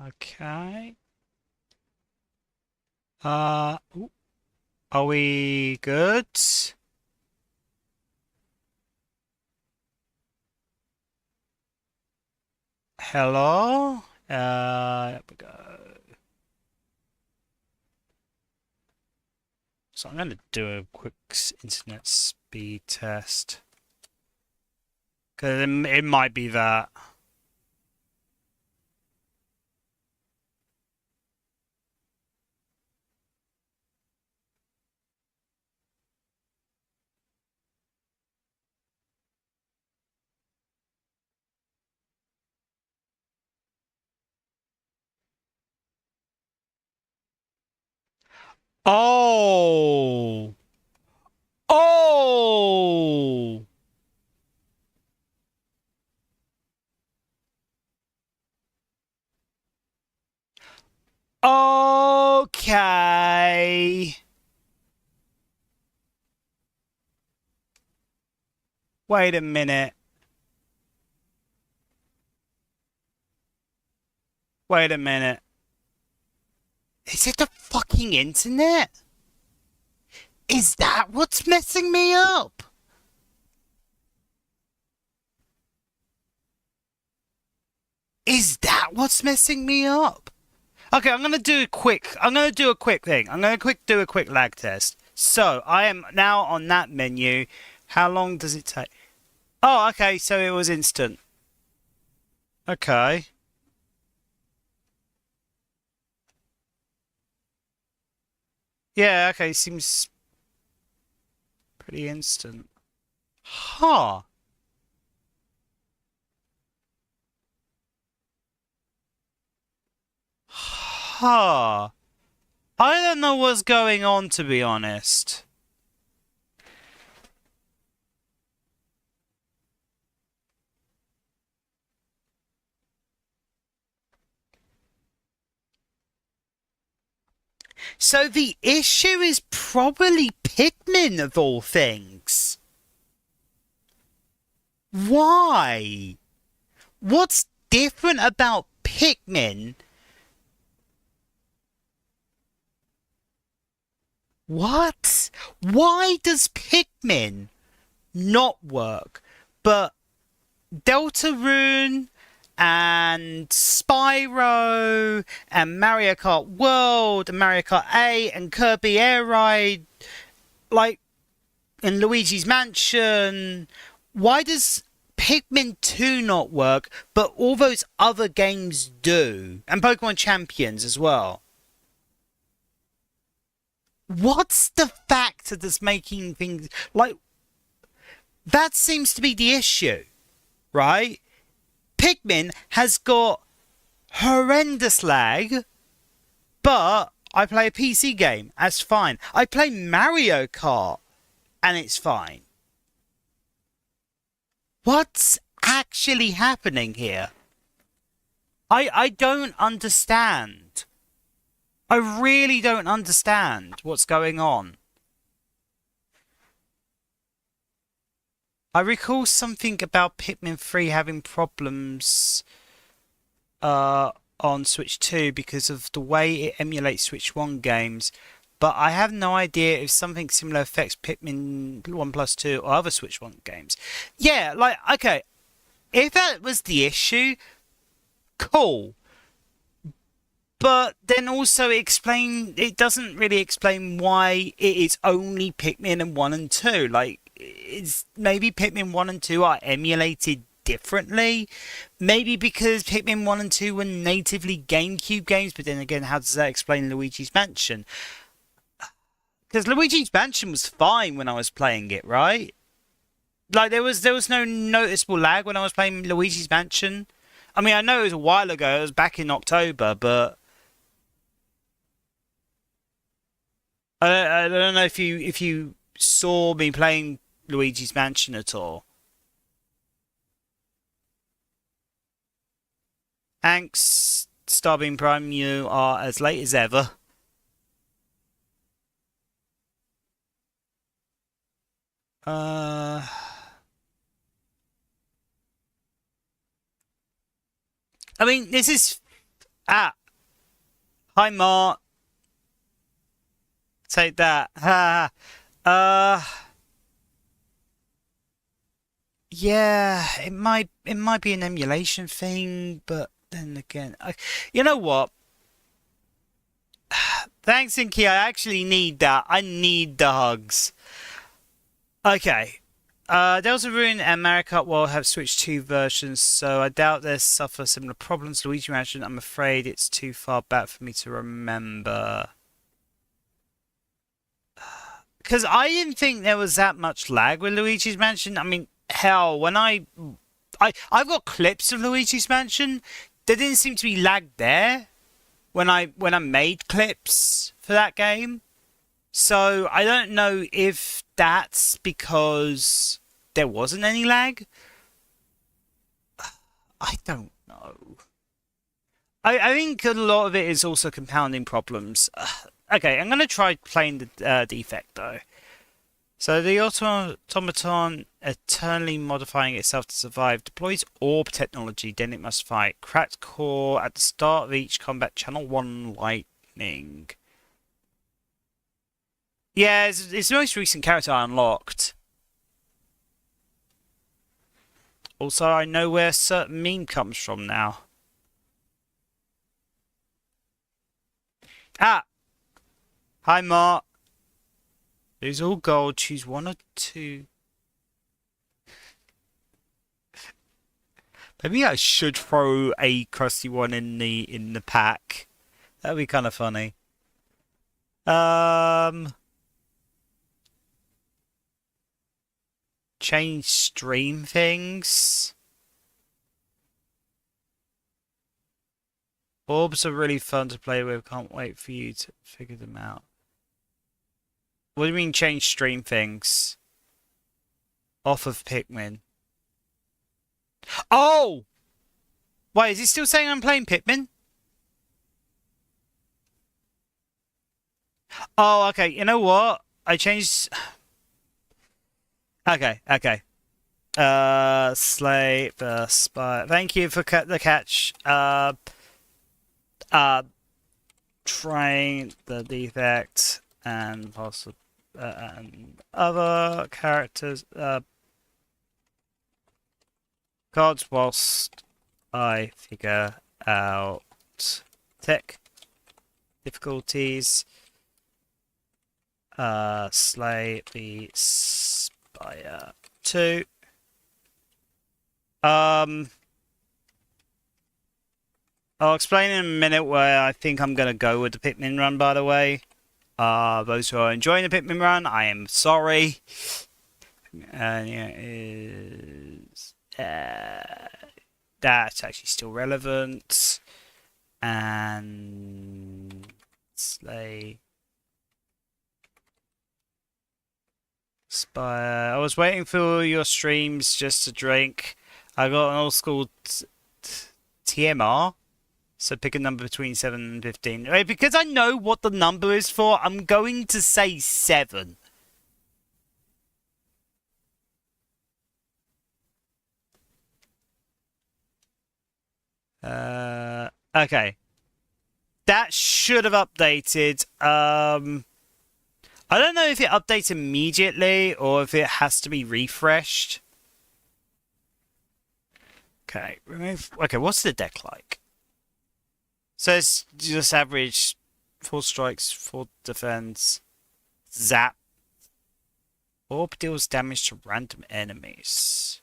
Okay. Ooh, are we good? Hello? There we go. So I'm going to do a quick internet speed test. Because it might be that. Oh! Oh! Okay. Wait a minute. Wait a minute. Is it the fucking internet? Is that what's messing me up? Is that what's messing me up? Okay, I'm gonna do a quick thing. I'm gonna do a quick lag test. So I am now on that menu. How long does it take? Oh, okay, so it was instant. Okay. Yeah, okay, seems pretty instant. Huh. Huh. I don't know what's going on, to be honest. So the issue is probably Pikmin of all things. Why? What's different about Pikmin? What? Why does Pikmin not work, but Deltarune and Spyro and Mario Kart World and Mario Kart 8 and Kirby Air Ride, like, and Luigi's Mansion. Why does Pikmin 2 not work, but all those other games do? And Pokemon Champions as well. What's the factor that's making things like that seems to be the issue, right? Pikmin has got horrendous lag, but I play a PC game. That's fine. I play Mario Kart and it's fine. What's actually happening here? I don't understand. I really don't understand what's going on. I recall something about Pikmin 3 having problems uh, on Switch 2 because of the way it emulates Switch 1 games, but I have no idea if something similar affects Pikmin 1 plus 2 or other Switch 1 games. Yeah, like, okay, if that was the issue, cool. But then also it doesn't really explain why it is only Pikmin and 1 and 2. Like, it's maybe Pikmin 1 and 2 are emulated differently. Maybe because Pikmin 1 and 2 were natively GameCube games, but then again, how does that explain Luigi's Mansion? Because Luigi's Mansion was fine when I was playing it, right? Like there was no noticeable lag when I was playing Luigi's Mansion. I mean, I know it was a while ago, it was back in October, but I don't know if you saw me playing Luigi's Mansion at all. Thanks, Starbeam Prime, you are as late as ever. Uh, I mean, this is Ah! Hi, Mark. Take that. Ha. uh... Yeah, it might be an emulation thing, but then again, you know what? Thanks, Inky. I actually need that. I need the hugs. Okay. Delta Rune and Mario Kart World have Switch 2 versions, so I doubt they suffer similar problems. Luigi Mansion, I'm afraid it's too far back for me to remember. Because I didn't think there was that much lag with Luigi's Mansion. I mean, hell, when I've got clips of Luigi's Mansion, there didn't seem to be lag there when I made clips for that game. So I don't know if that's because there wasn't any lag. I don't know. I think a lot of it is also compounding problems. Okay, I'm going to try playing the defect though. So the automaton, eternally modifying itself to survive, deploys orb technology, then it must fight. Cracked core at the start of each combat, channel 1 lightning. Yeah, it's the most recent character I unlocked. Also, I know where a certain meme comes from now. Ah! Hi, Mark. These all gold. Choose one or two. Maybe I should throw a crusty one in the pack. That'd be kind of funny. Change stream things. Orbs are really fun to play with. Can't wait for you to figure them out. What do you mean change stream things? Off of Pikmin. Oh! Wait, is it still saying I'm playing Pikmin? Oh, okay. You know what? I changed... Okay. Slay the Spire. Thank you for the catch. Trying the defect and possible and other characters cards whilst I figure out tech difficulties. Slay the Spire II. I'll explain in a minute where I think I'm going to go with the Pikmin run, by the way. Those who are enjoying the Pikmin run, I am sorry. And yeah, that's actually still relevant. And Slay Spire. I was waiting for your streams just to drink. I got an old school TMR. So pick a number between 7 and 15. Because I know what the number is for, I'm going to say 7. Okay. That should have updated. I don't know if it updates immediately or if it has to be refreshed. Okay, remove. Okay, what's the deck like? So it's just average 4 strikes, 4 defense, zap. Orb deals damage to random enemies.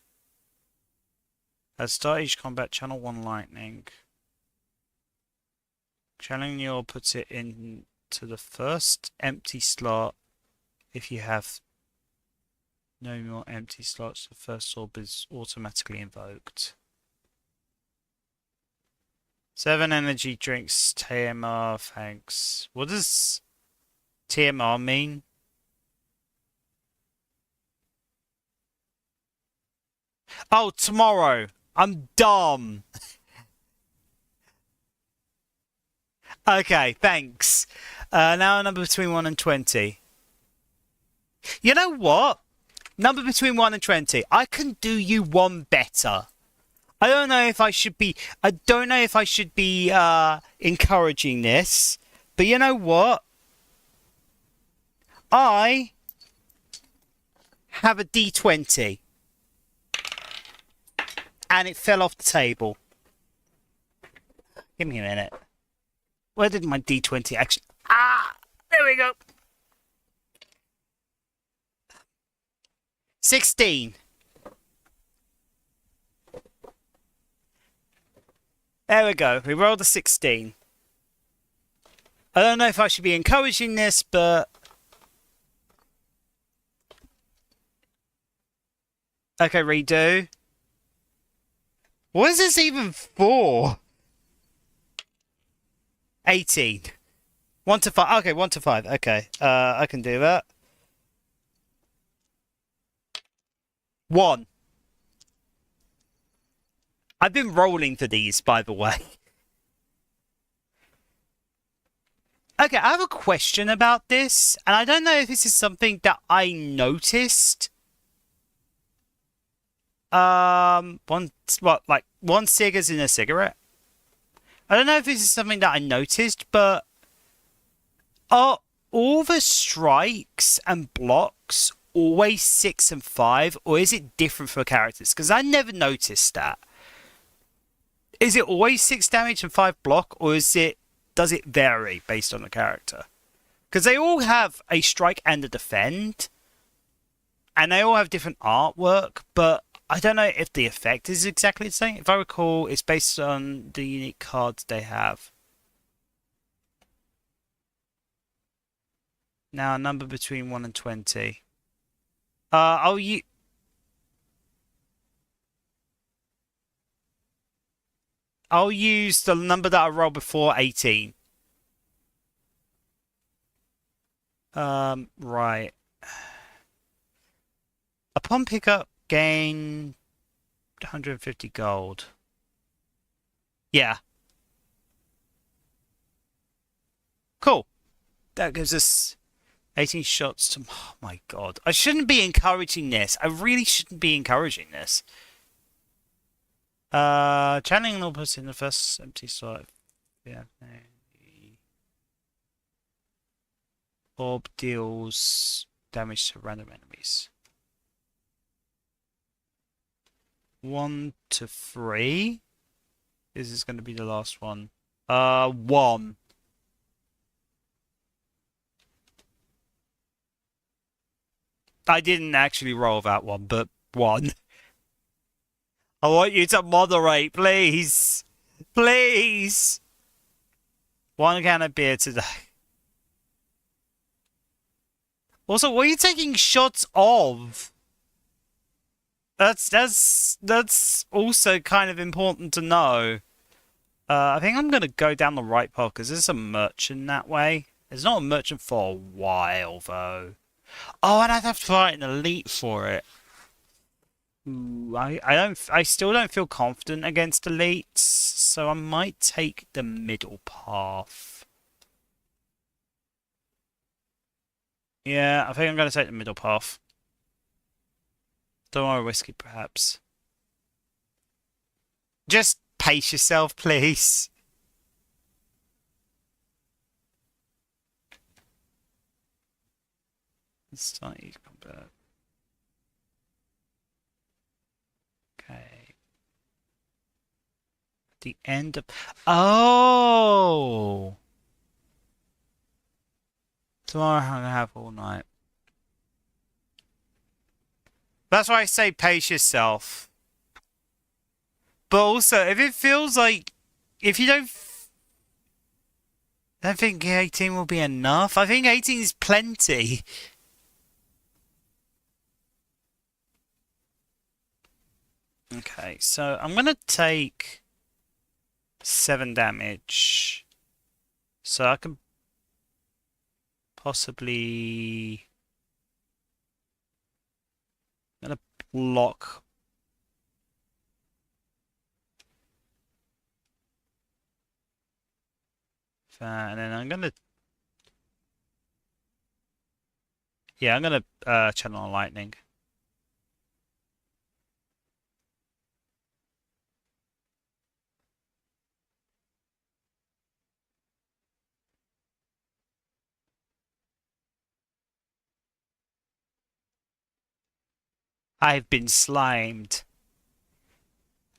At start each combat, channel 1 lightning. Channeling the orb puts it into the first empty slot. If you have no more empty slots, the first orb is automatically invoked. 7 energy drinks, TMR, thanks. What does TMR mean? Oh, tomorrow. I'm dumb. Okay, thanks. Now a number between 1 and 20. You know what? Number between 1 and 20. I can do you one better. I don't know if I should be. I don't know if I should be encouraging this, but you know what? I have a D20, and it fell off the table. Give me a minute. Where did my D20 actually? Ah, there we go. 16. There we go. We rolled a 16. I don't know if I should be encouraging this, but... Okay, redo. What is this even for? 18. 1 to 5. Okay, 1 to 5. Okay, I can do that. 1. I've been rolling for these, by the way. Okay, I have a question about this, and I don't know if this is something that I noticed. One cig is in a cigarette. I don't know if this is something that I noticed, but are all the strikes and blocks always 6 and 5, or is it different for characters? Because I never noticed that. Is it always 6 damage and 5 block, or does it vary based on the character? Because they all have a strike and a defend, and they all have different artwork, but I don't know if the effect is exactly the same. If I recall, it's based on the unique cards they have. Now, a number between 1 and 20. I'll use the number that I rolled before 18. Right. Upon pickup, gain 150 gold. Yeah. Cool. That gives us 18 shots to... Oh my god. I shouldn't be encouraging this. I really shouldn't be encouraging this. Channeling an opus in the first empty slot. Yeah. Orb deals damage to random enemies. 1 to 3. This is going to be the last one. 1. I didn't actually roll that one, but 1. I want you to moderate, please. Please. 1 can of beer today. Also, what are you taking shots of? That's also kind of important to know. I think I'm gonna go down the right path because there's a merchant that way. There's not a merchant for a while though. Oh, and I'd have to fight an elite for it. Ooh, I still don't feel confident against elites, so I might take the middle path. Yeah, I think I'm gonna take the middle path. Don't want to risk it, perhaps. Just pace yourself, please. Slightly convert. Okay. The end of... Oh! Tomorrow I'm gonna have all night. That's why I say pace yourself. But also, if it feels like... If you don't think 18 will be enough. I think 18 is plenty. Okay, so I'm going to take 7 damage. So I can possibly... I'm going to block... And then I'm going to... Yeah, I'm going to channel on lightning. I've been slimed.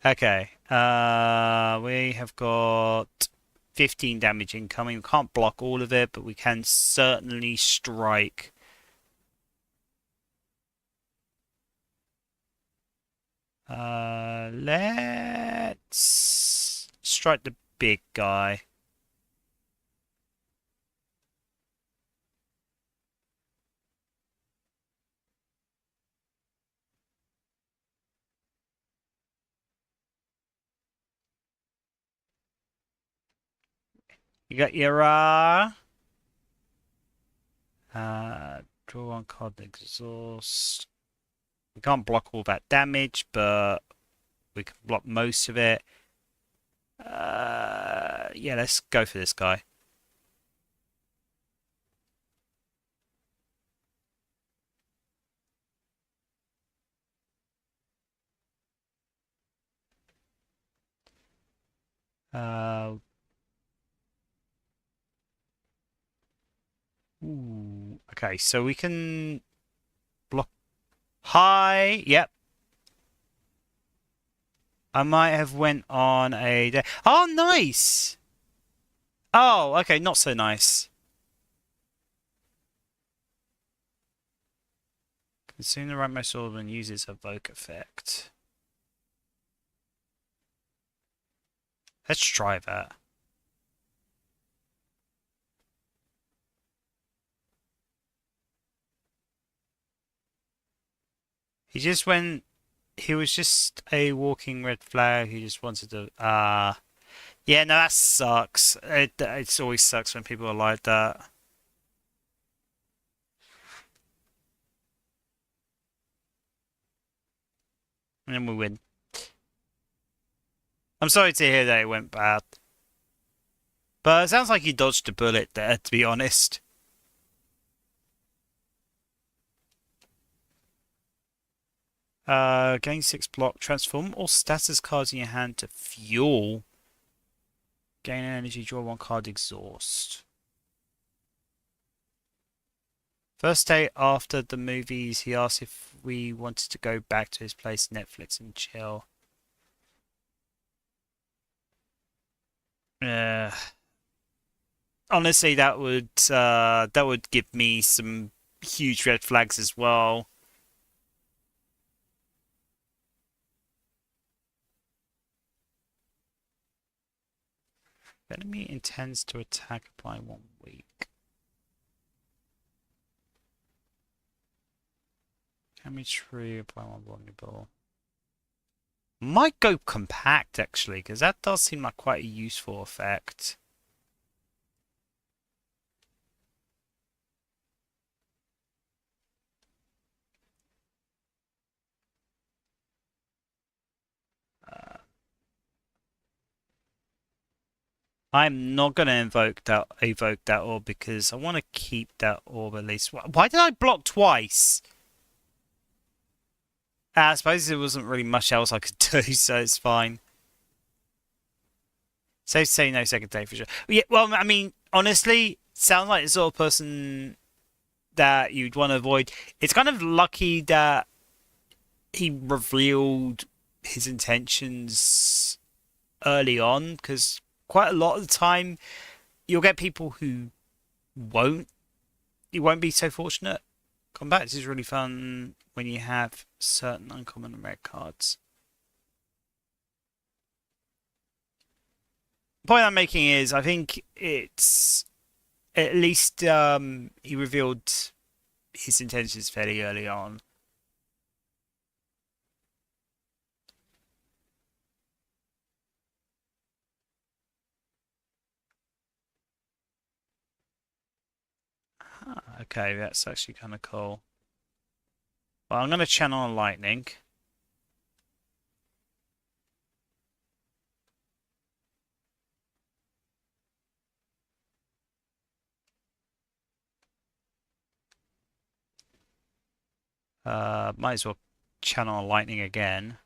Okay. We have got 15 damage incoming. We can't block all of it, but we can certainly strike. Let's strike the big guy. You got your draw one card, exhaust. We can't block all that damage, but we can block most of it. Yeah, let's go for this guy. Uh, Ooh. Okay, so we can block. Hi. Yep. I might have went on a. Oh, nice. Oh, okay, not so nice. Consume the rightmost order and uses evoke effect. Let's try that. He just went. He was just a walking red flag. He just wanted to. Yeah, no, that sucks. It always sucks when people are like that. And then we win. I'm sorry to hear that it went bad. But it sounds like he dodged a bullet there, to be honest. Gain 6 block. Transform all status cards in your hand to fuel. Gain energy, draw 1 card, exhaust. First day after the movies, he asked if we wanted to go back to his place, Netflix, and chill. Honestly, that would give me some huge red flags as well. Enemy intends to attack by 1 week. Damage free, apply 1 vulnerable. Might go compact actually, because that does seem like quite a useful effect. I'm not going to evoke that orb because I want to keep that orb at least. Why did I block twice? I suppose there wasn't really much else I could do, so it's fine. Safe to say no second day for sure. Yeah, well, I mean, honestly, sounds like the sort of person that you'd want to avoid. It's kind of lucky that he revealed his intentions early on, because quite a lot of the time you'll get people who won't. You won't be so fortunate. Combat is really fun when you have certain uncommon and rare cards. The point I'm making is, I think it's at least he revealed his intentions fairly early on. Okay, that's actually kind of cool. Well, I'm going to channel lightning. Might as well channel lightning again.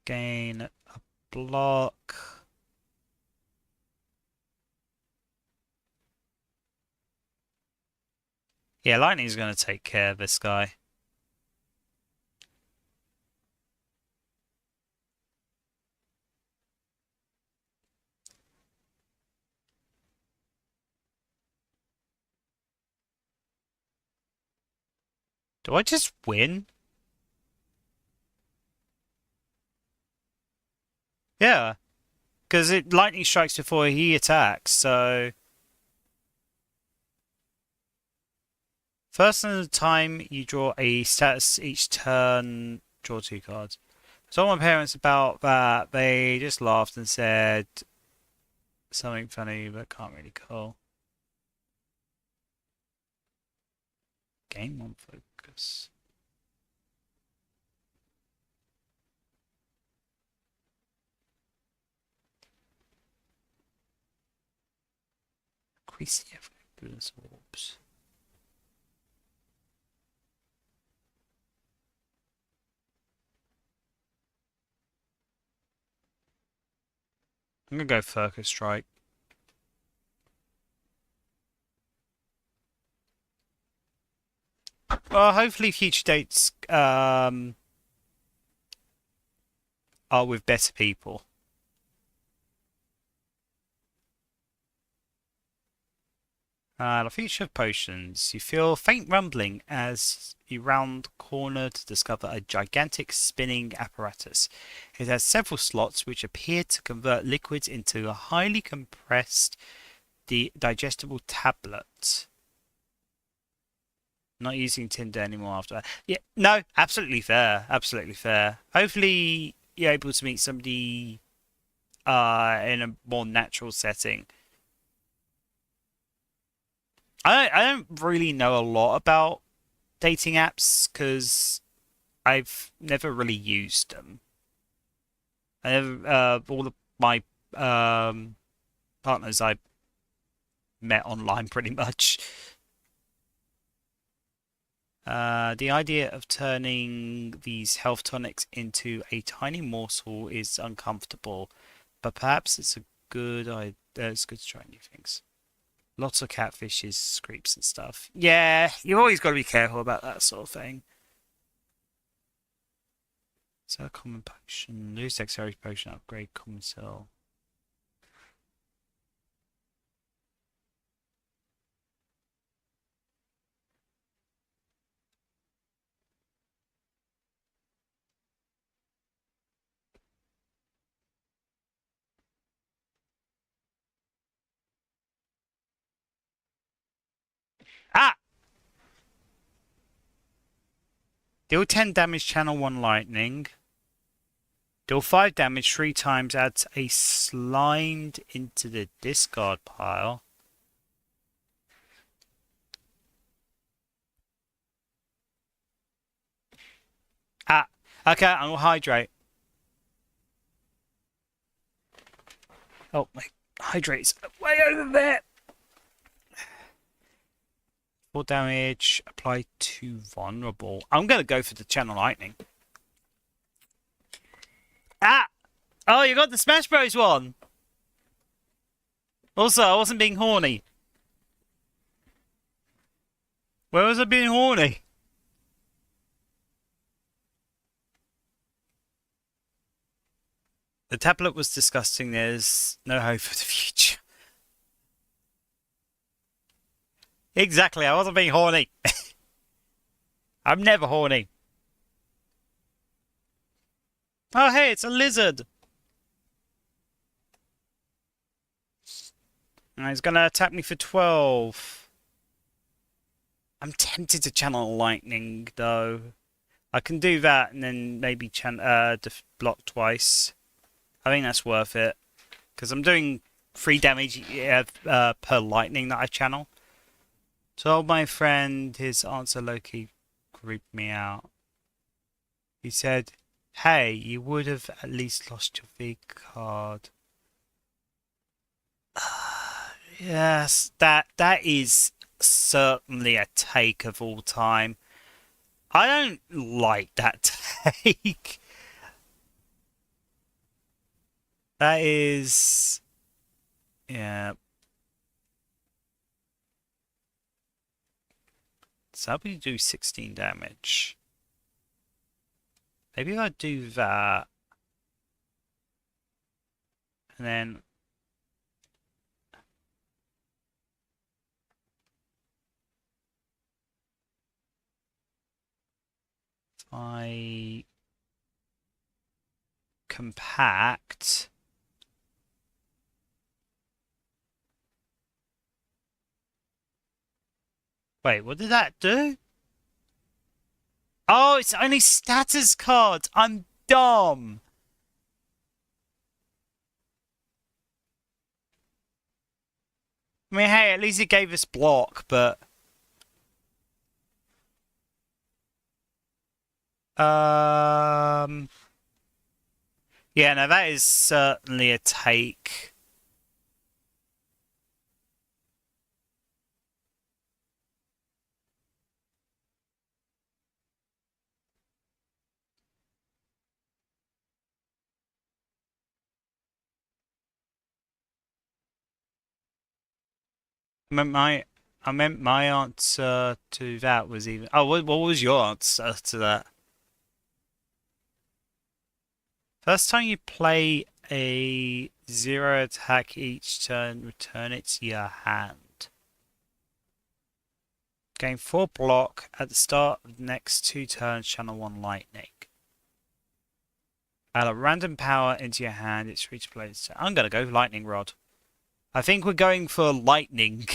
Gain a block. Yeah, lightning's going to take care of this guy. Do I just win? Yeah, because it lightning strikes before he attacks, so... First in the time you draw a status each turn, draw 2 cards. I told my parents about that. They just laughed and said something funny, but can't really call. Game 1 focus. Increase the effectiveness of orbs. I'm gonna go Focus Strike. Well, hopefully future dates are with better people. The future of potions. You feel faint rumbling as you round the corner to discover a gigantic spinning apparatus. It has several slots which appear to convert liquids into a highly compressed, digestible tablet. Not using Tinder anymore after that. Yeah, no, absolutely fair. Absolutely fair. Hopefully you're able to meet somebody in a more natural setting. I don't really know a lot about dating apps because I've never really used them. I never all of my partners I met online pretty much. The idea of turning these health tonics into a tiny morsel is uncomfortable, but perhaps it's a good idea. It's good to try new things. Lots of catfishes, creeps, and stuff. Yeah, you've always got to be careful about that sort of thing. So, common potion, lose dexterity potion, upgrade common cell. Ah! Deal 10 damage, channel 1 lightning. Deal 5 damage 3 times, adds a slimed into the discard pile. Ah! Okay, I'm gonna hydrate. Oh, my hydrate's way over there! 4 damage, apply to vulnerable. I'm gonna go for the channel lightning. Ah! Oh, you got the Smash Bros one! Also, I wasn't being horny. Where was I being horny? The tablet was disgusting. There's no hope for the future. Exactly, I wasn't being horny. I'm never horny. Oh, hey, it's a lizard. He's gonna attack me for 12. I'm tempted to channel lightning, though. I can do that and then maybe block twice. I think that's worth it. Because I'm doing 3 damage per lightning that I channel. Told my friend his answer low-key creeped me out. He said, hey, you would have at least lost your V card. Yes, that is certainly a take of all time. I don't like that take. That is... Yeah. So how about you do 16 damage? Maybe I do that. And then I compact. Wait, what did that do? Oh, it's only status cards. I'm dumb. I mean, hey, at least it gave us block, but yeah, no, that is certainly a take. I meant my answer to that was even. Oh, what was your answer to that? First time you play a 0 attack each turn, return it to your hand. Gain 4 block at the start of the next 2 turns, channel 1 lightning. Add a random power into your hand, it's free to play. I'm gonna go lightning rod. I think we're going for lightning.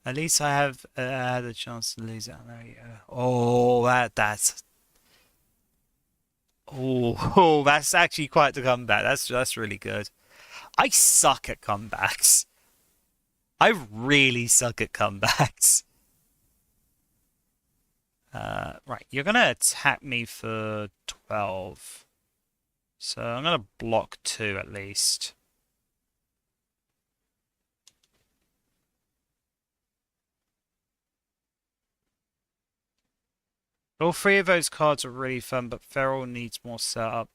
At least I have had a chance to lose it. There you go. Oh, that's. Oh, that's actually quite the comeback. That's really good. I suck at comebacks. I really suck at comebacks. Right, you're gonna attack me for 12. So I'm gonna block 2 at least. All 3 of those cards are really fun, but Feral needs more setup.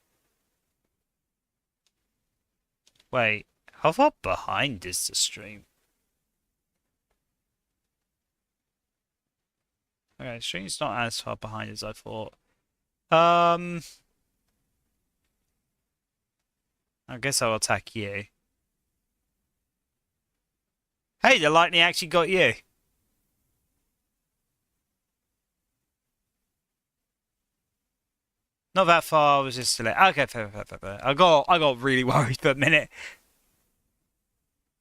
Wait, how far behind is the stream? Okay, stream's not as far behind as I thought. I guess I'll attack you. Hey, the lightning actually got you. Not that far, I was just like, okay, fair. I got really worried for a minute.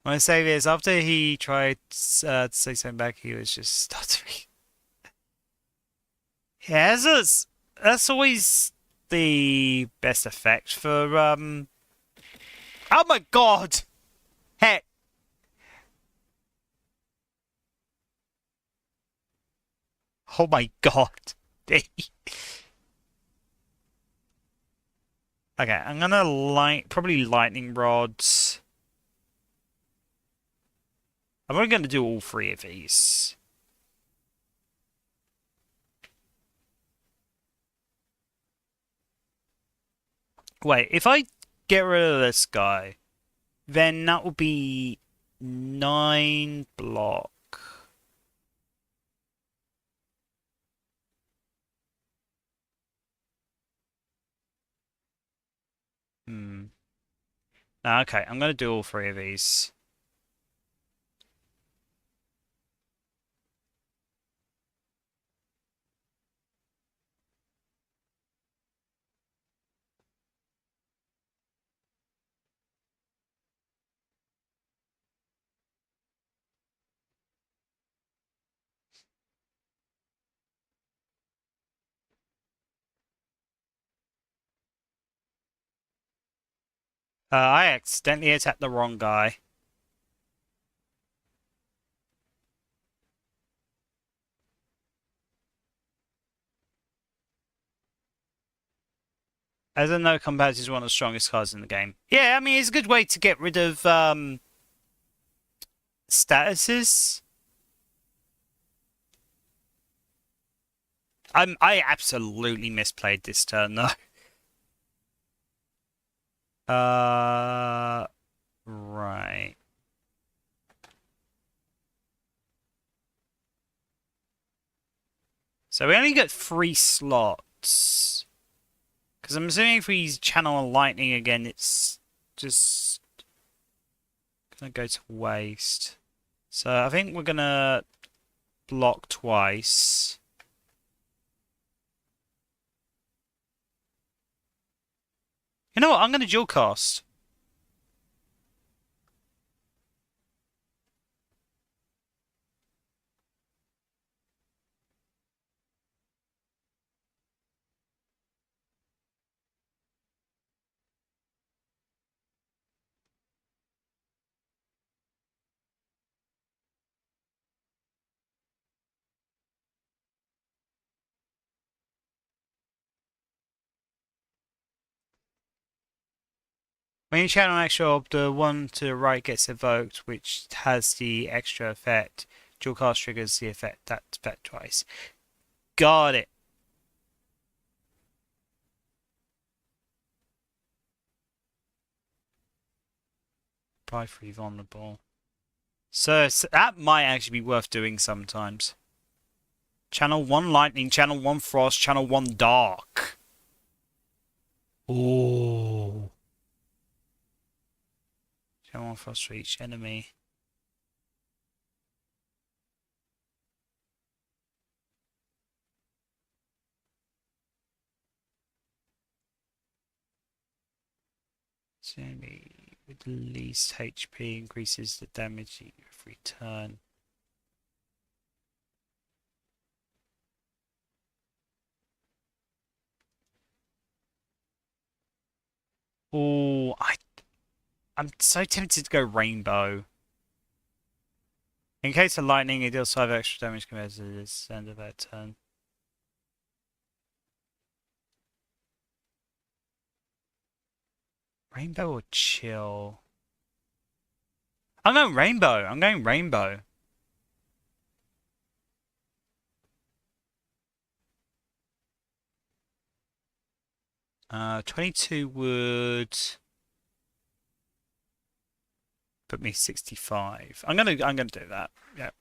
My save is after he tried to say something back, he was just stuttering. Yeah, that's always the best effect for Oh my god! Heck. Oh my god. Okay, I'm gonna probably lightning rods. I'm only gonna do all 3 of these. Wait, if I get rid of this guy, then that will be 9 block. Okay, I'm gonna do all 3 of these. I accidentally attacked the wrong guy. As I know, Combat is one of the strongest cards in the game. Yeah, I mean, it's a good way to get rid of statuses. I absolutely misplayed this turn though. Right. So we only get 3 slots. Because I'm assuming if we use channel lightning again, it's just gonna go to waste. So I think we're gonna block twice. You know what? I'm gonna dual cast. When you channel an extra orb, the one to the right gets evoked, which has the extra effect. Dual cast triggers the effect, that effect twice. Got it. Buy free vulnerable. So that might actually be worth doing sometimes. Channel 1 lightning, channel 1 frost, channel 1 dark. Ooh. Channel 1 frost for each enemy. Enemy with the least HP increases the damage every turn. Oh, I'm so tempted to go rainbow. In case of lightning, it deals 5 extra damage compared to the end of that turn. Rainbow or chill? I'm going rainbow. I'm going rainbow. Uh, 22 would put me 65. I'm gonna do that. Yeah.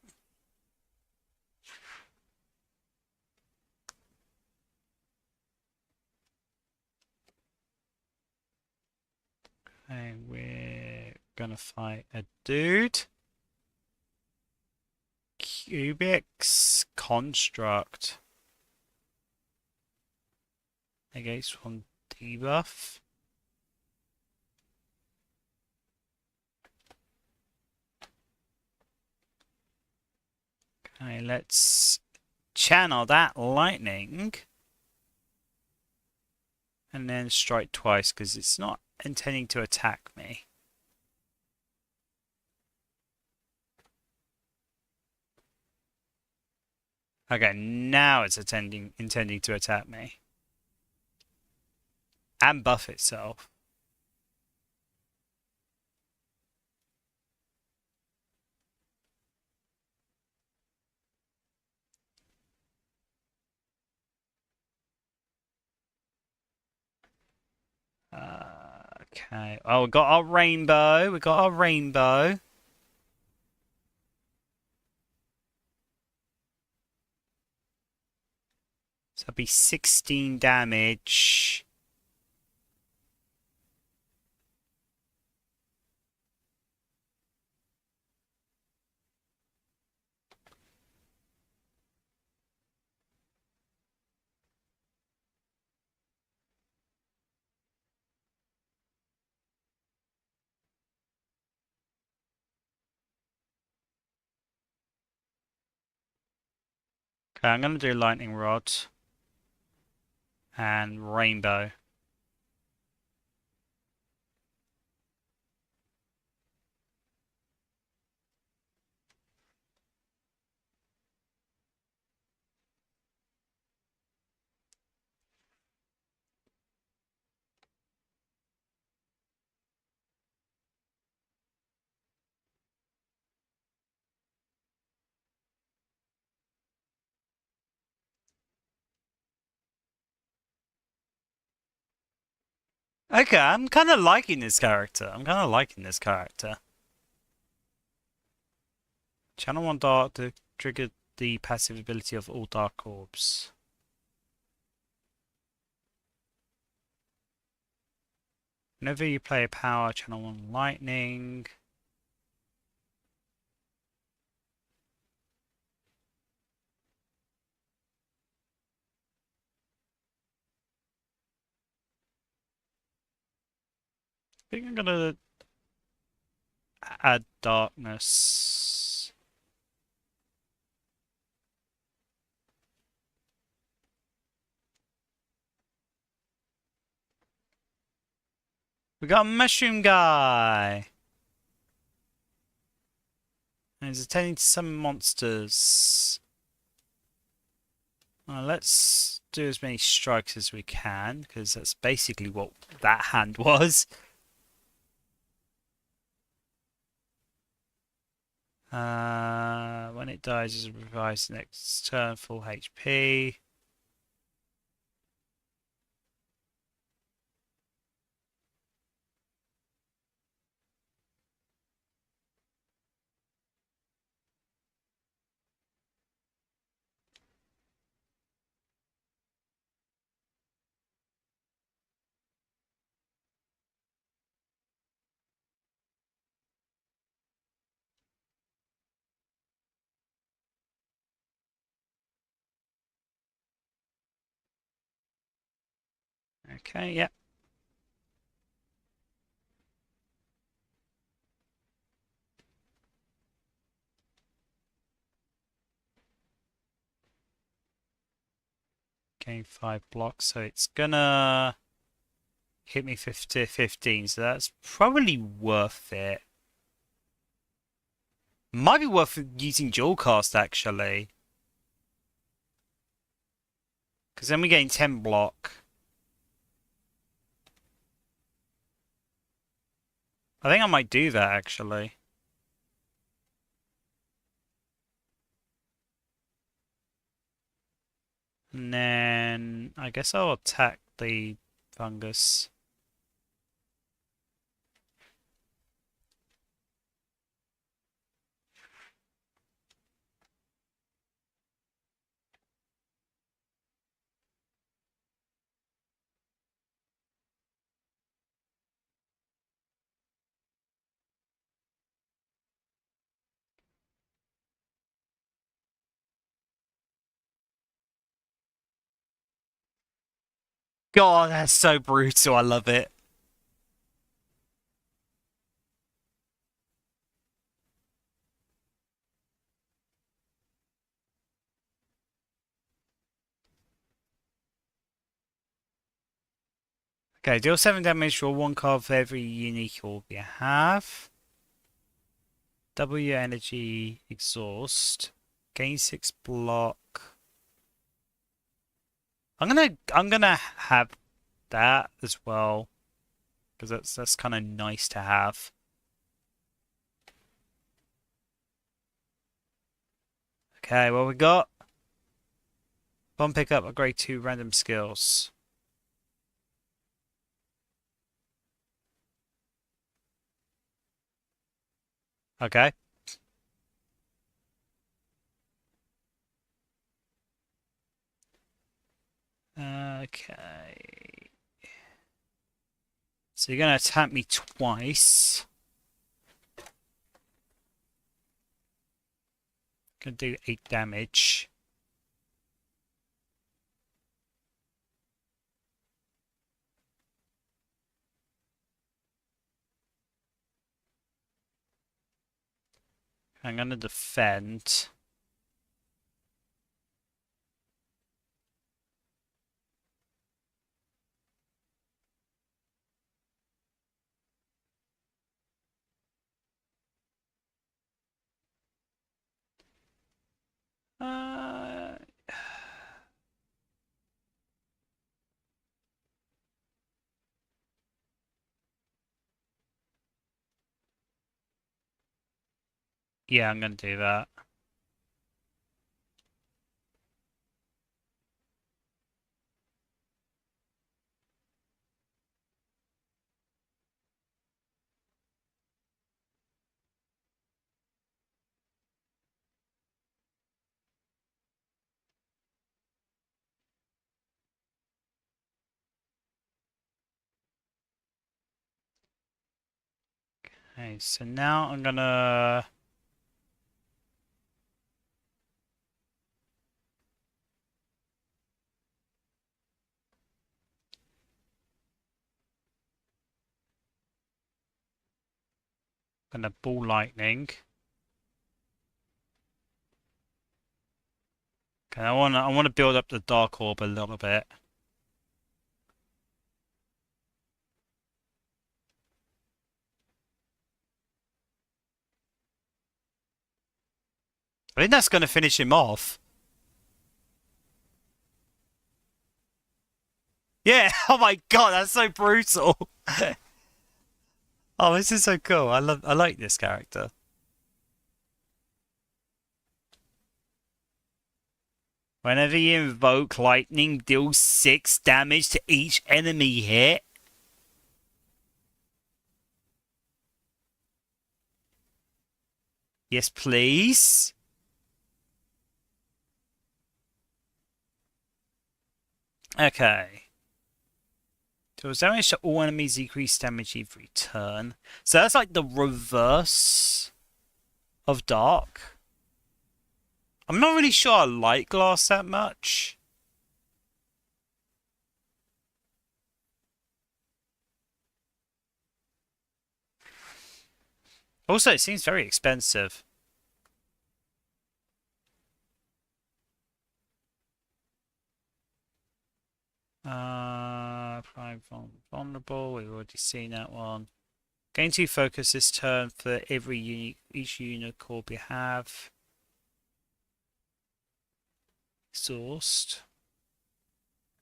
Okay, we're gonna fight a dude. Cubics construct. Against one debuff. Okay, let's channel that lightning. And then strike twice because it's not intending to attack me. Okay, now it's intending to attack me. And buff itself. Okay. Oh, we got our rainbow. We got our rainbow. So it'll be 16 damage. Okay, I'm gonna do lightning rod and rainbow. Okay, I'm kind of liking this character. Channel 1 dark to trigger the passive ability of all dark orbs. Whenever you play a power, channel 1 lightning. I think I'm gonna add darkness. We got a mushroom guy! And he's attending to some monsters. Let's do as many strikes as we can, because that's basically what that hand was. When it dies, it revives next turn, full HP. Okay, yep. Gain 5 blocks, so it's gonna hit me 15, so that's probably worth it. Might be worth using dual cast actually. Because then we gain 10 block. I think I might do that actually. And then I guess I'll attack the fungus. God, that's so brutal. I love it. Okay, deal 7 damage for 1 card for every unique orb you have. Double your energy exhaust. Gain 6 block. I'm gonna have that as well. Because that's kind of nice to have. Okay, what we got? Bomb pickup, upgrade 2 random skills. Okay. Okay. So you're gonna attack me twice. Gonna do 8 damage. I'm gonna defend. Uh, yeah, I'm gonna do that. Okay, so now I'm gonna ball lightning. Okay, I wanna build up the dark orb a little bit. I think that's gonna finish him off. Yeah, oh my god, that's so brutal. Oh, this is so cool. I like this character. Whenever you invoke lightning, deal 6 damage to each enemy hit. Yes, please. Okay. Deals damage to all enemies, decrease damage every turn. So that's like the reverse of Dark. I'm not really sure I like Glass that much. Also, it seems very expensive. Prime vulnerable. We've already seen that one. Gain 2 focus this turn for each unique orb you have. Exhaust.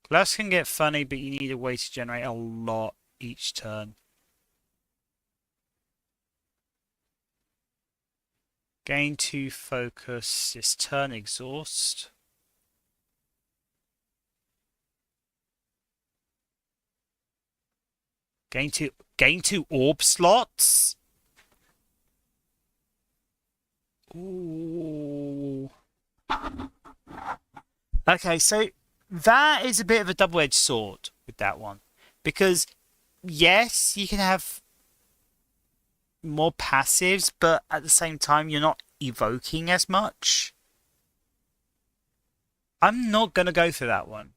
Glass can get funny, but you need a way to generate a lot each turn. Gain 2 focus this turn. Exhaust. Gain two orb slots. Ooh. Okay, so that is a bit of a double-edged sword with that one. Because, yes, you can have more passives, but at the same time, you're not evoking as much. I'm not going to go for that one.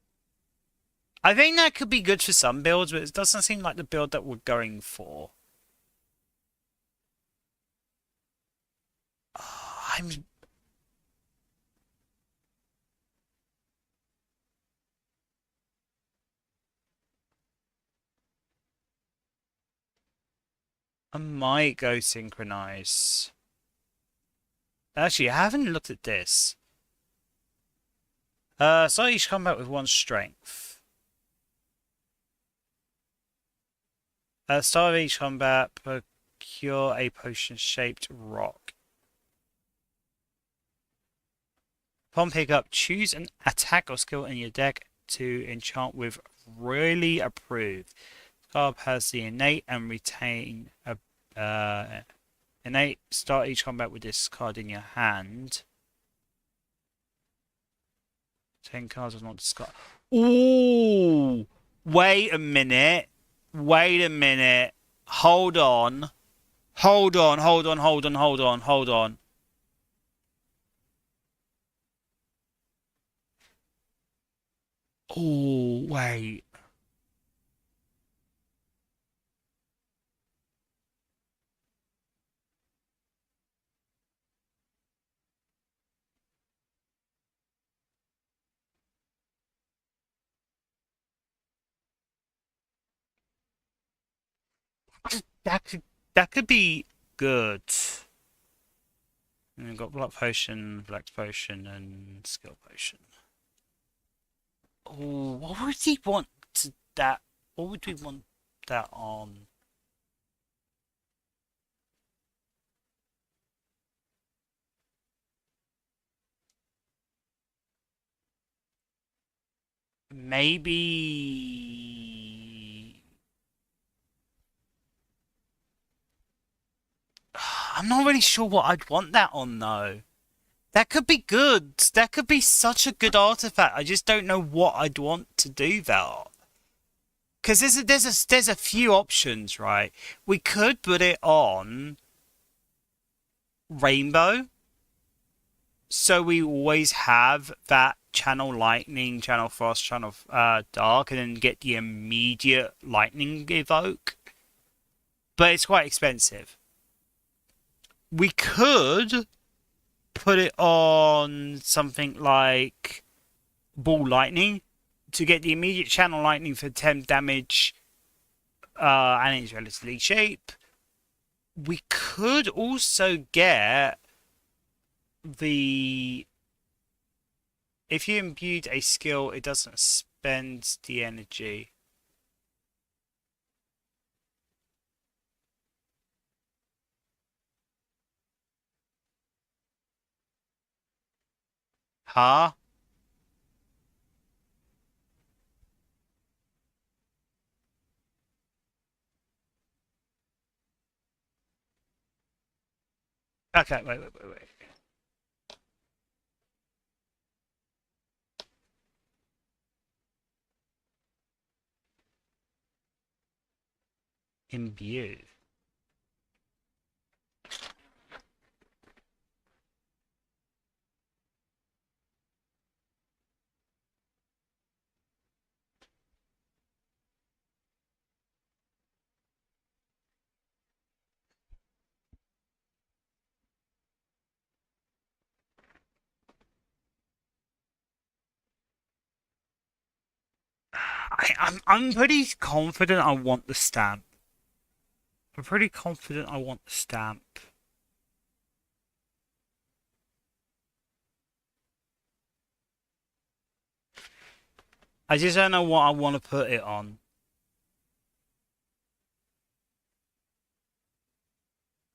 I think that could be good for some builds, but it doesn't seem like the build that we're going for. I'm... I might go synchronize. Actually, I haven't looked at this. Start each combat with 1 strength. At the start of each combat, procure a potion-shaped rock. Upon pickup, choose an attack or skill in your deck to enchant with really approved. Card has the innate and retain innate. Start each combat with this card in your hand. 10 cards will not discard. Ooh! Wait a minute. Wait a minute. Hold on. Hold on. Oh, wait. That could be good. And we've got Blood Potion, Black Potion, and Skill Potion. Oh, what would he want that? What would we want that on? Maybe... I'm not really sure what I'd want that on, though. That could be good. That could be such a good artifact. I just don't know what I'd want to do that. Because there's a few options, right? We could put it on rainbow, so we always have that channel lightning, channel frost, channel dark, and then get the immediate lightning evoke. But it's quite expensive. We could put it on something like ball lightning to get the immediate channel lightning for 10 damage, and it's relatively cheap. We could also get the... If you imbued a skill, it doesn't spend the energy. Huh? Okay, wait. Imbue. I'm pretty confident I want the stamp. I'm pretty confident I want the stamp. I just don't know what I want to put it on.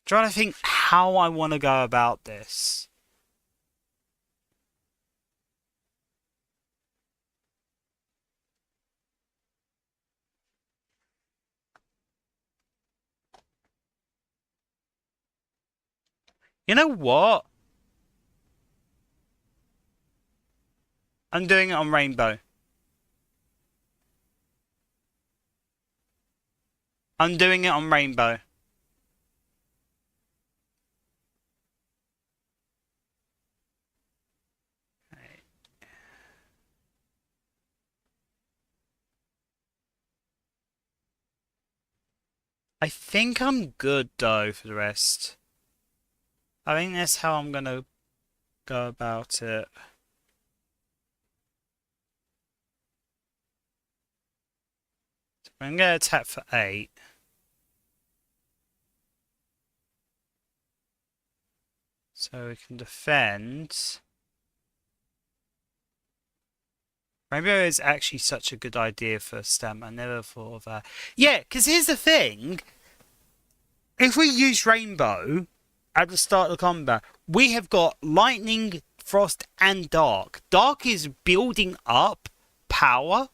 Trying to think how I want to go about this. You know what? I'm doing it on rainbow. I'm doing it on rainbow. I think I'm good though for the rest. I think that's how I'm gonna go about it. I'm gonna attack for 8. So we can defend. Rainbow is actually such a good idea for a stamp. I never thought of that. Yeah, because here's the thing. If we use Rainbow at the start of the combat, we have got Lightning, Frost, and Dark. Dark is building up power.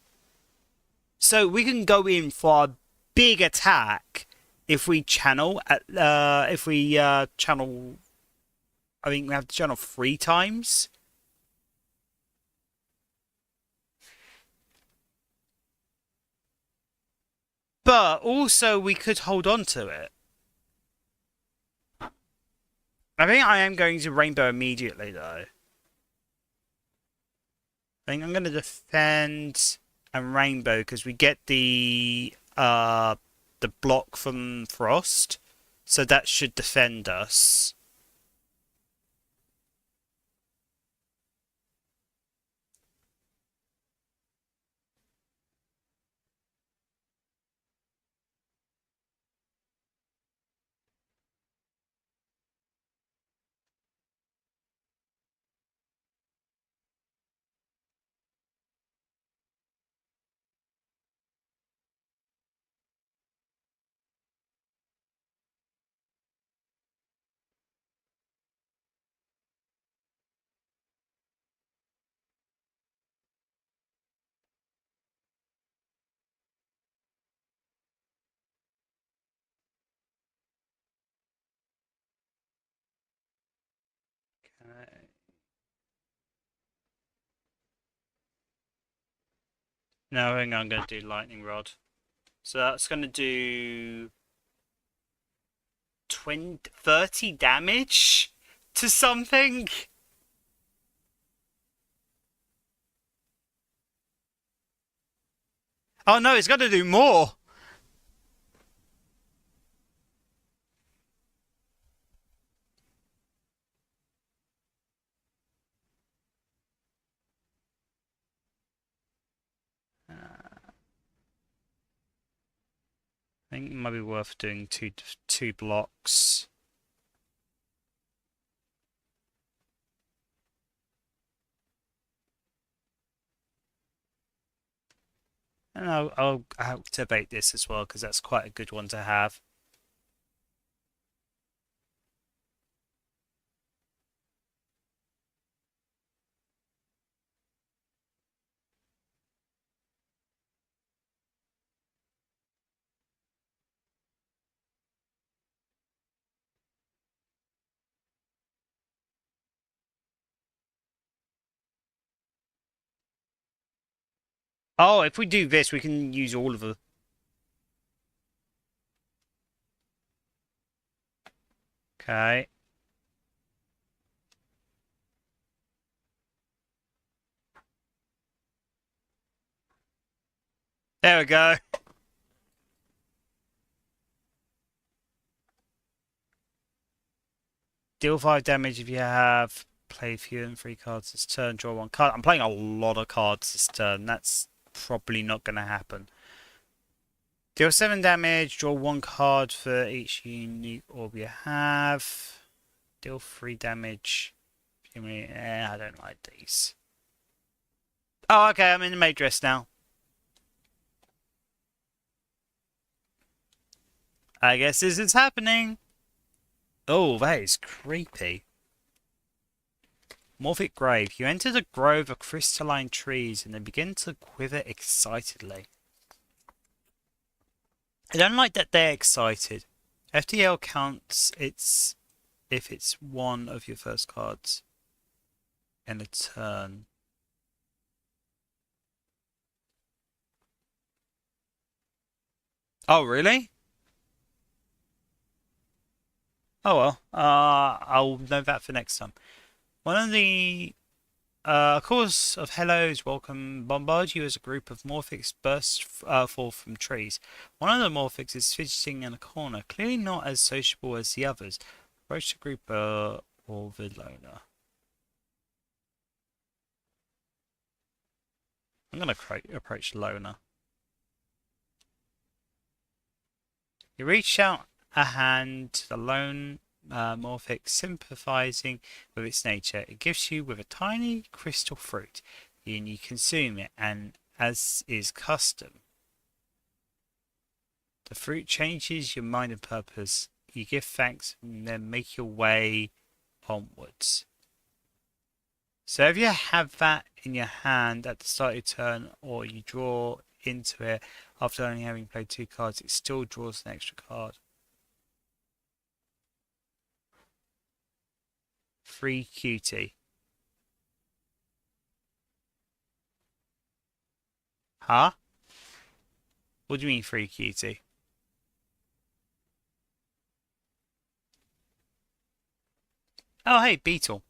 So we can go in for a big attack if we channel channel... I think we have to channel 3 times. But also we could hold on to it. I think I am going to Rainbow immediately though. I think I'm going to defend and Rainbow because we get the block from Frost. So that should defend us. Okay. No, I think I'm going to do Lightning Rod. So that's going to do 30 damage to something. Oh no, it's going to do more. I think it might be worth doing two blocks. And I'll activate this as well because that's quite a good one to have. Oh, if we do this, we can use all of them. Okay. There we go. Deal 5 damage if you have play fewer than 3 cards this turn, draw 1 card. I'm playing a lot of cards this turn. That's probably not going to happen. Deal 7 damage, draw 1 card for each unique orb you have. Deal 3 damage. I don't like these. Oh, okay, I'm in the maid dress now. I guess this is happening. Oh, that is creepy. Morphic Grave. You enter the grove of crystalline trees and they begin to quiver excitedly. I don't like that they're excited. FTL counts if it's one of your first cards in a turn. Oh, really? Oh well. I'll know that for next time. One of the course of hellos welcome bombard you as a group of morphics burst forth from trees. One of the morphics is fidgeting in a corner, clearly not as sociable as the others. Approach the group or the loner. I'm going to approach loner. You reach out a hand to the lone morphic, sympathizing with its nature. It gives you with a tiny crystal fruit, and you consume it, and as is custom, the fruit changes your mind and purpose. You give thanks and then make your way onwards. So if you have that in your hand at the start of your turn, or you draw into it after only having played 2 cards, it still draws an extra card. Free cutie. Huh? What do you mean free cutie? Oh, hey, beetle.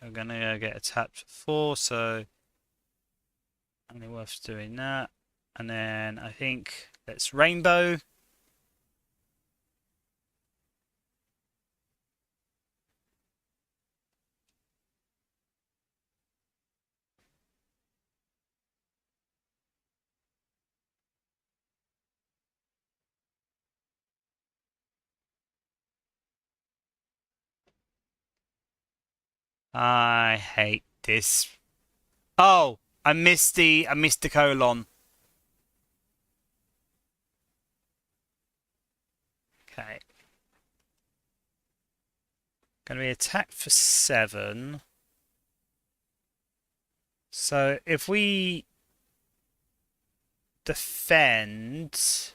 I'm gonna get attacked for 4, so only worth doing that. And then I think that's rainbow. I hate this. Oh, I missed the colon. Okay. Gonna be attacked for 7. So if we defend,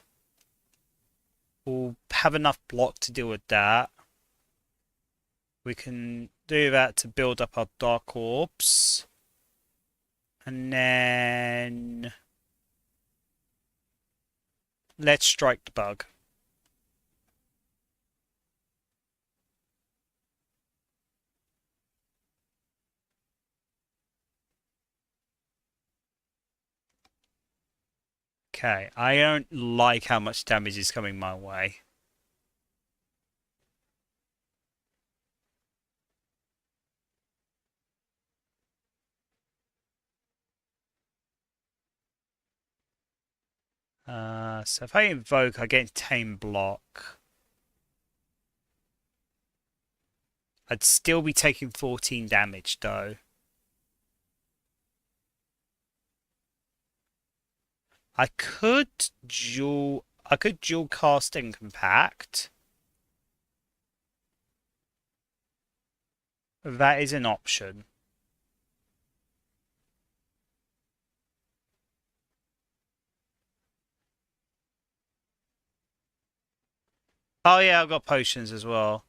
we'll have enough block to deal with that. We can do that to build up our dark orbs. And then let's strike the bug. Okay, I don't like how much damage is coming my way. So if I invoke, I get tame block. I'd still be taking 14 damage though. I could dual cast and compact. That is an option. Oh yeah, I've got potions as well.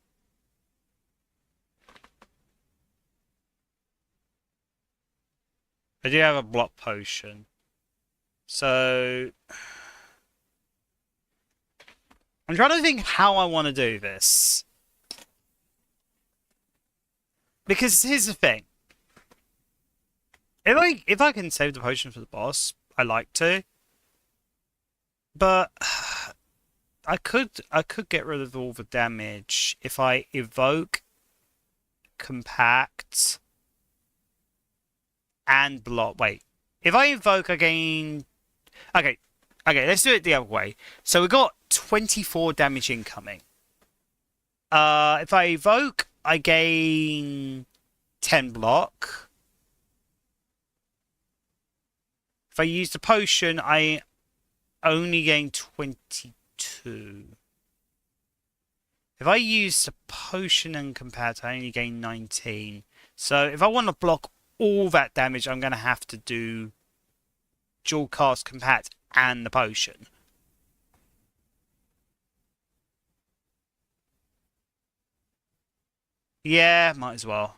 I do have a block potion. So I'm trying to think how I want to do this. Because here's the thing. If I can save the potion for the boss, I like to. But I could get rid of all the damage if I evoke, compact, and block. Wait. If I invoke, I gain... Okay, let's do it the other way. So we got 24 damage incoming. If I evoke, I gain 10 block. If I use the potion, I only gain 22. If I use the potion and compact, I only gain 19. So if I want to block all that damage, I'm going to have to do dual cast compact and the potion. Yeah, might as well.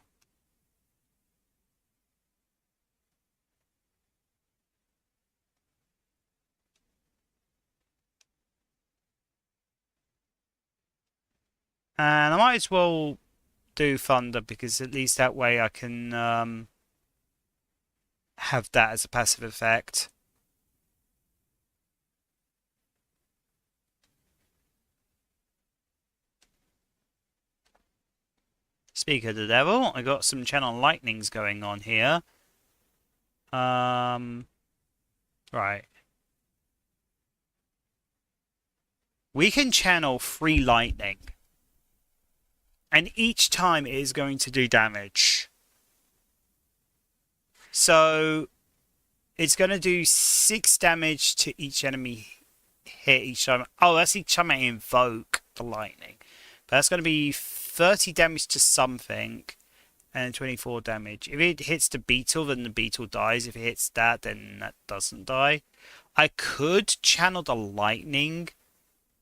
And I might as well do Thunder because at least that way I can have that as a passive effect. Speak of the devil, I got some channel lightnings going on here. Right. We can channel 3 lightning. And each time it is going to do damage. So it's going to do 6 damage to each enemy hit each time. Oh, that's each time I invoke the lightning. But that's going to be 30 damage to something and 24 damage. If it hits the beetle, then the beetle dies. If it hits that, then that doesn't die. I could channel the lightning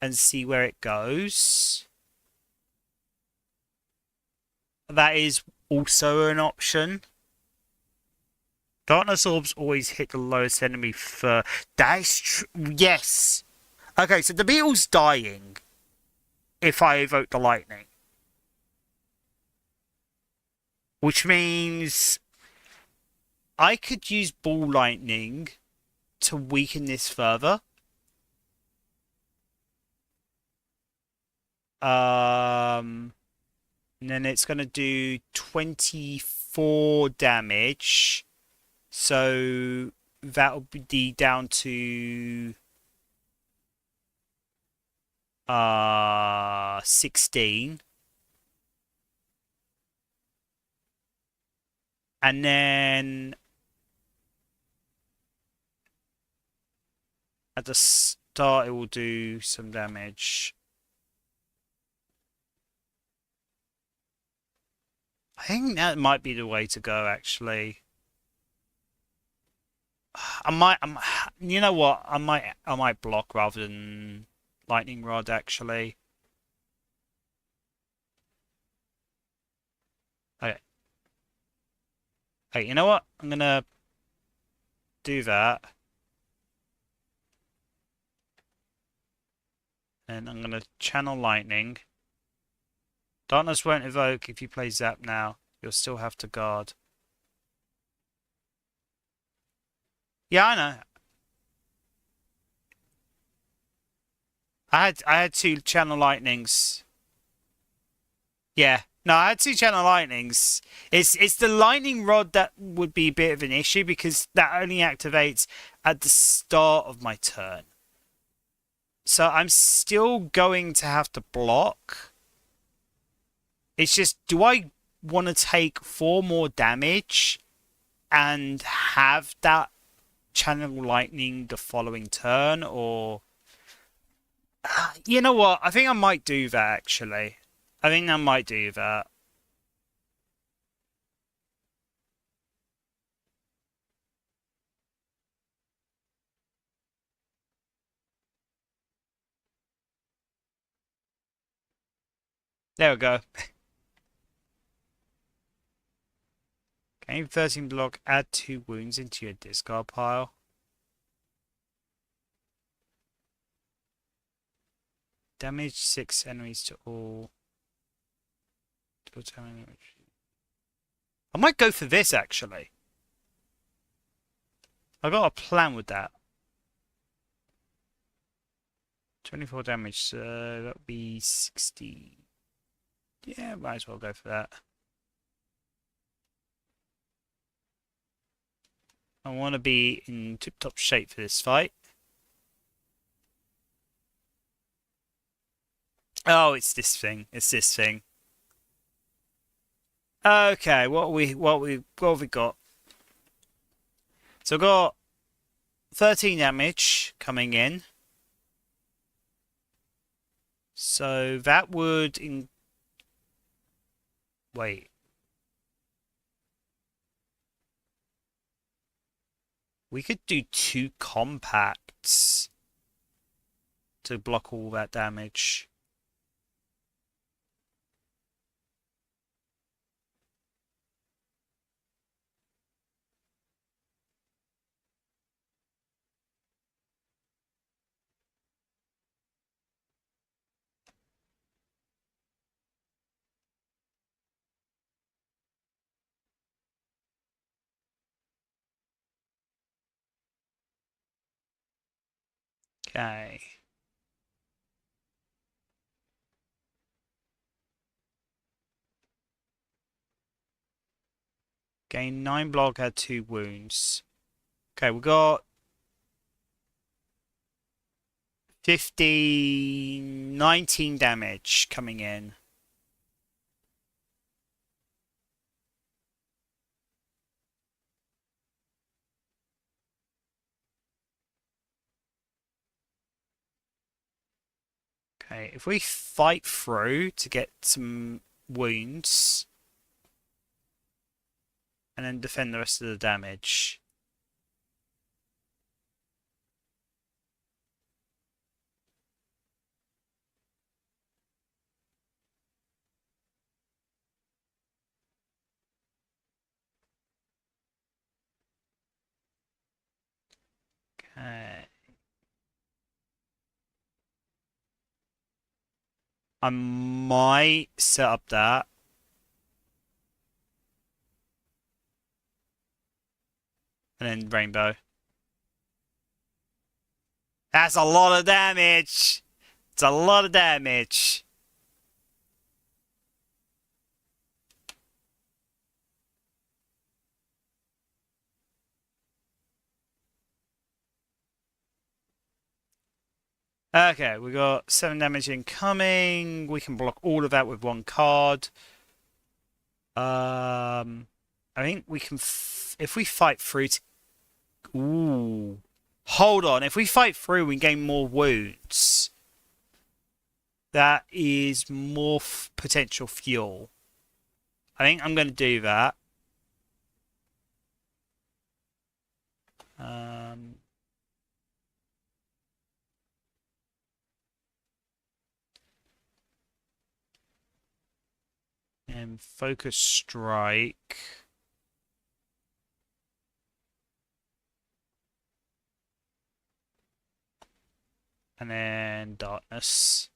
and see where it goes. That is also an option. Darkness orbs always hit the lowest enemy first. That is true. Yes. Okay, so the beetle's dying if I evoke the lightning. Which means I could use ball lightning to weaken this further. And then it's going to do 24 damage. So that will be down to 16. And then at the start it will do some damage. I think that might be the way to go, actually. You know what? I might block rather than lightning rod, actually. Okay. Hey, you know what? I'm gonna do that. And I'm going to channel lightning. Darkness won't evoke if you play Zap now. You'll still have to guard. Yeah, I know. I had two channel lightnings. Yeah. No, I had two channel lightnings. It's the lightning rod that would be a bit of an issue because that only activates at the start of my turn. So I'm still going to have to block. It's just, do I want to take 4 more damage and have that channel lightning the following turn, or you know what? I think I might do that actually. I think I might do that. There we go. Gain 13 block, add 2 wounds into your discard pile. Damage 6 enemies to all. I might go for this actually. I got a plan with that. 24 damage, so that would be 60. Yeah, might as well go for that. I want to be in tip-top shape for this fight. Oh, it's this thing. It's this thing. Okay, what have we got? So I've got 13 damage coming in. So that would wait. We could do 2 compacts to block all that damage. Okay. Gain 9 block, add 2 wounds. Okay, we got 19 damage coming in. Okay, if we fight through to get some wounds and then defend the rest of the damage. Okay. I might set up that. And then rainbow. That's a lot of damage. It's a lot of damage. Okay, we got 7 damage incoming. We can block all of that with 1 card. I think we can if we fight through to... Ooh. Hold on. If we fight through, we gain more wounds. That is more potential fuel. I think I'm going to do that. And focus strike. And then darkness.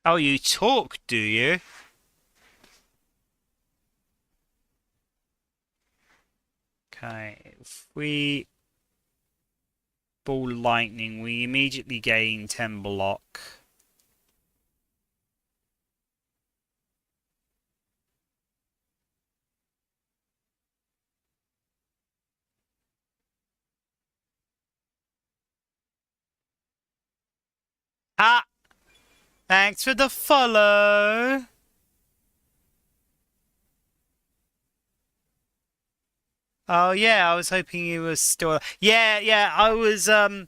Oh, you talk, do you? Okay, if we ball lightning, we immediately gain 10 block. Ah! Thanks for the follow! Oh yeah, I was hoping he was still. Yeah, yeah, I was. So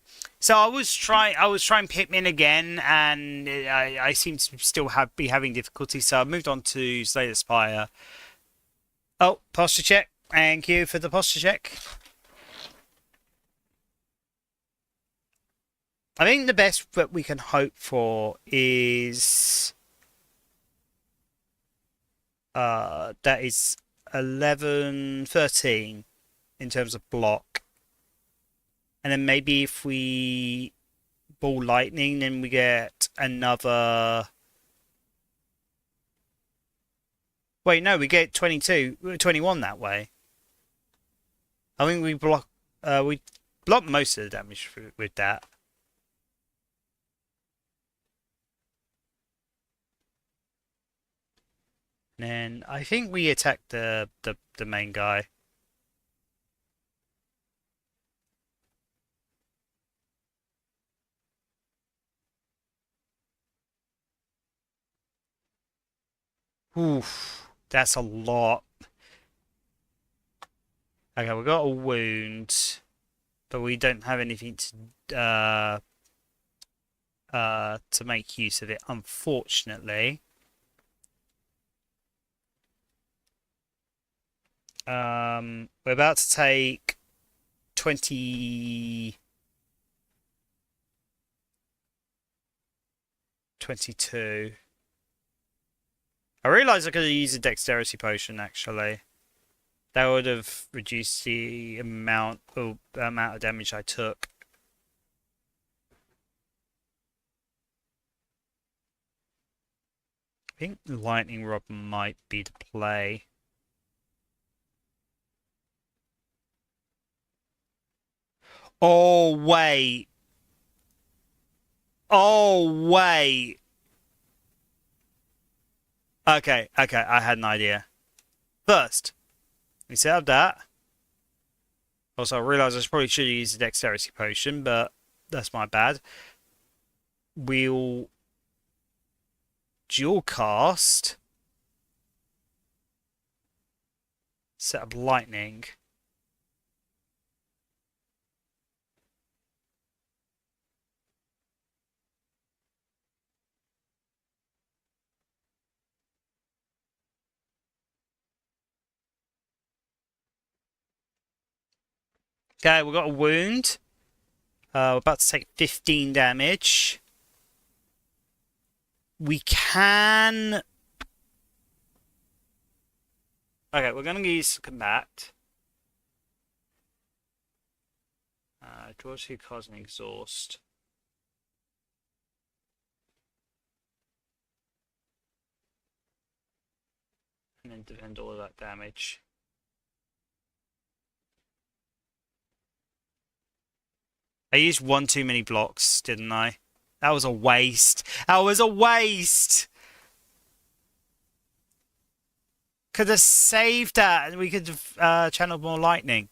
I was trying Pikmin again, and I seem to still be having difficulty. So I moved on to Slay the Spire. Oh, posture check. Thank you for the posture check. I think the best that we can hope for is that is 11, 13 in terms of block. And then maybe if we ball lightning, then we get another. Wait, no, we get 22, 21 that way. I think we block most of the damage with that. And then I think we attack the main guy. Oof, that's a lot. Okay, we got a wound, but we don't have anything to make use of it, unfortunately. We're about to take 20, 22. I realised I could have used a dexterity potion actually. That would have reduced the amount of damage I took. I think the lightning rod might be the play. Oh wait. Oh wait. Okay, okay, I had an idea. First, we set up that. Also, I realised I probably should have used a dexterity potion, but that's my bad. We'll dual cast. Set up lightning. Okay, we've got a wound. We're about to take 15 damage. We can. Okay, we're going to use combat. Draw 2 cards and exhaust. And then defend all of that damage. I used one too many blocks, didn't I? That was a waste. That was a waste! Could have saved that and we could have channeled more lightning.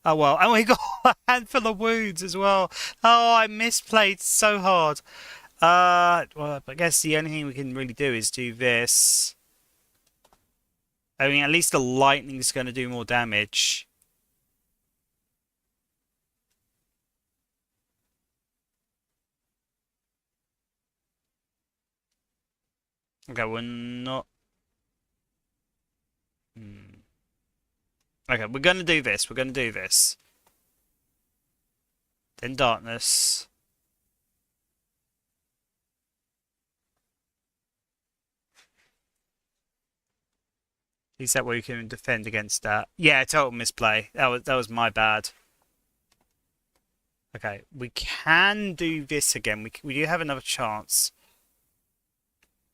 Oh well, and we got a handful of wounds as well. Oh, I misplayed so hard. Well, I guess the only thing we can really do is do this. I mean, at least the lightning's going to do more damage. Okay, we're not. Okay, we're going to do this. We're going to do this. Then darkness. Is that where you can defend against that? Yeah, total misplay. That was my bad. Okay, we can do this again. We do have another chance.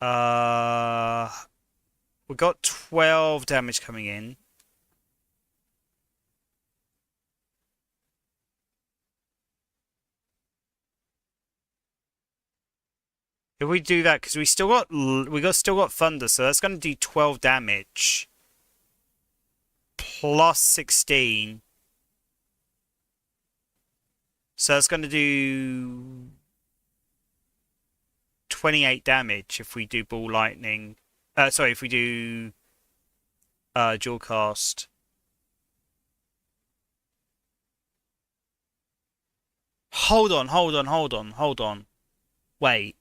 We got 12 damage coming in. If we do that, because we still got thunder, so that's going to do 12 damage plus 16. So that's going to do 28 damage if we do ball lightning. Sorry, if we do dual cast. Hold on. Wait.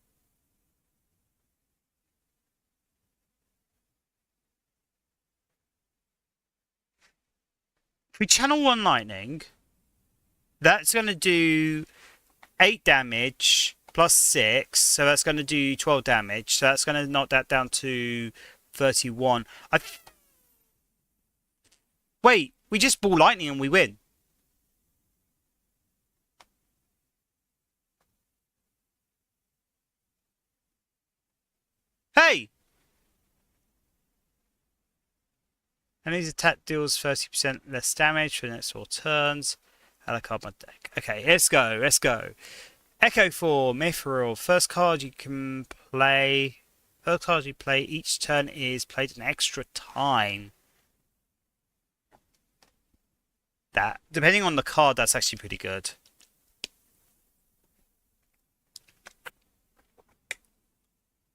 If we channel one lightning, that's going to do 8 damage plus 6, so that's going to do 12 damage. So that's going to knock that down to 31. Wait, we just ball lightning and we win. Hey! And his attack deals 30% less damage for the next 4 turns. Add a card on my deck. Okay, let's go. Echo for Mithril. First card you play each turn is played an extra time. That, depending on the card, that's actually pretty good.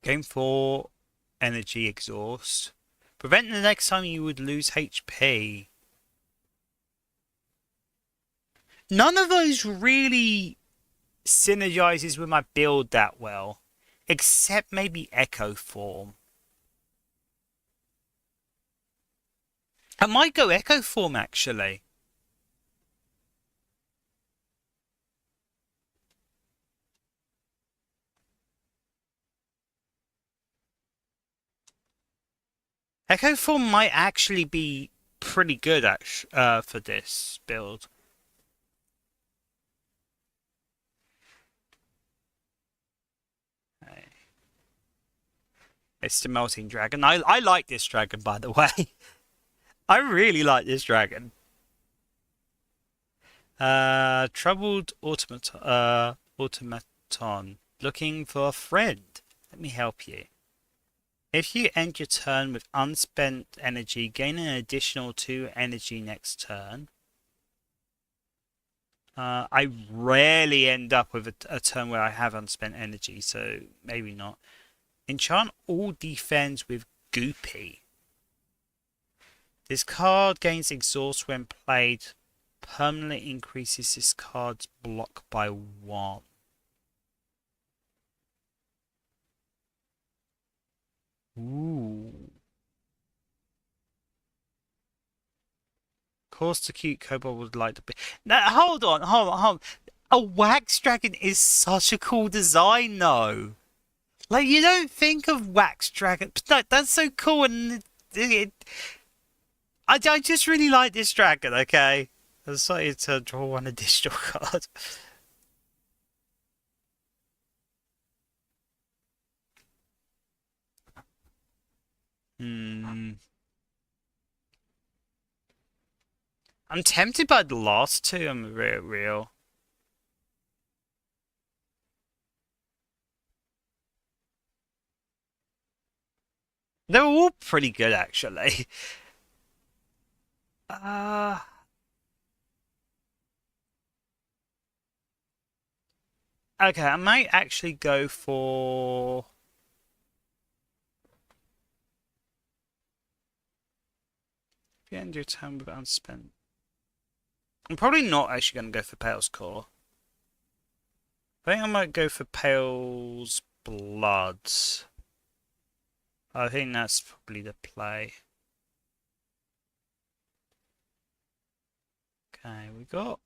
Game 4, Energy Exhaust. Prevent the next time you would lose HP. None of those really synergizes with my build that well, except maybe Echo Form. I might go Echo Form actually. Echo Form might actually be pretty good for this build. It's the Melting Dragon. I like this dragon, by the way. I really like this dragon. Troubled automaton. Looking for a friend. Let me help you. If you end your turn with unspent energy, gain an additional 2 energy next turn. I rarely end up with a turn where I have unspent energy, so maybe not. Enchant all defense with Goopy. This card gains exhaust when played. Permanently increases this card's block by 1. Ooh. Course the cute kobold would like to be. Now, hold on. A wax dragon is such a cool design, though. Like, you don't think of wax dragon, but that's so cool, and I just really like this dragon. Okay, I decided to draw one additional card. I'm tempted by the last two. I'm real. They're all pretty good, actually. Okay, I might actually go for... If you end your turn with unspent... I'm probably not actually going to go for Pale's Core. I think I might go for Pale's Blood. I think that's probably the play. Okay, we got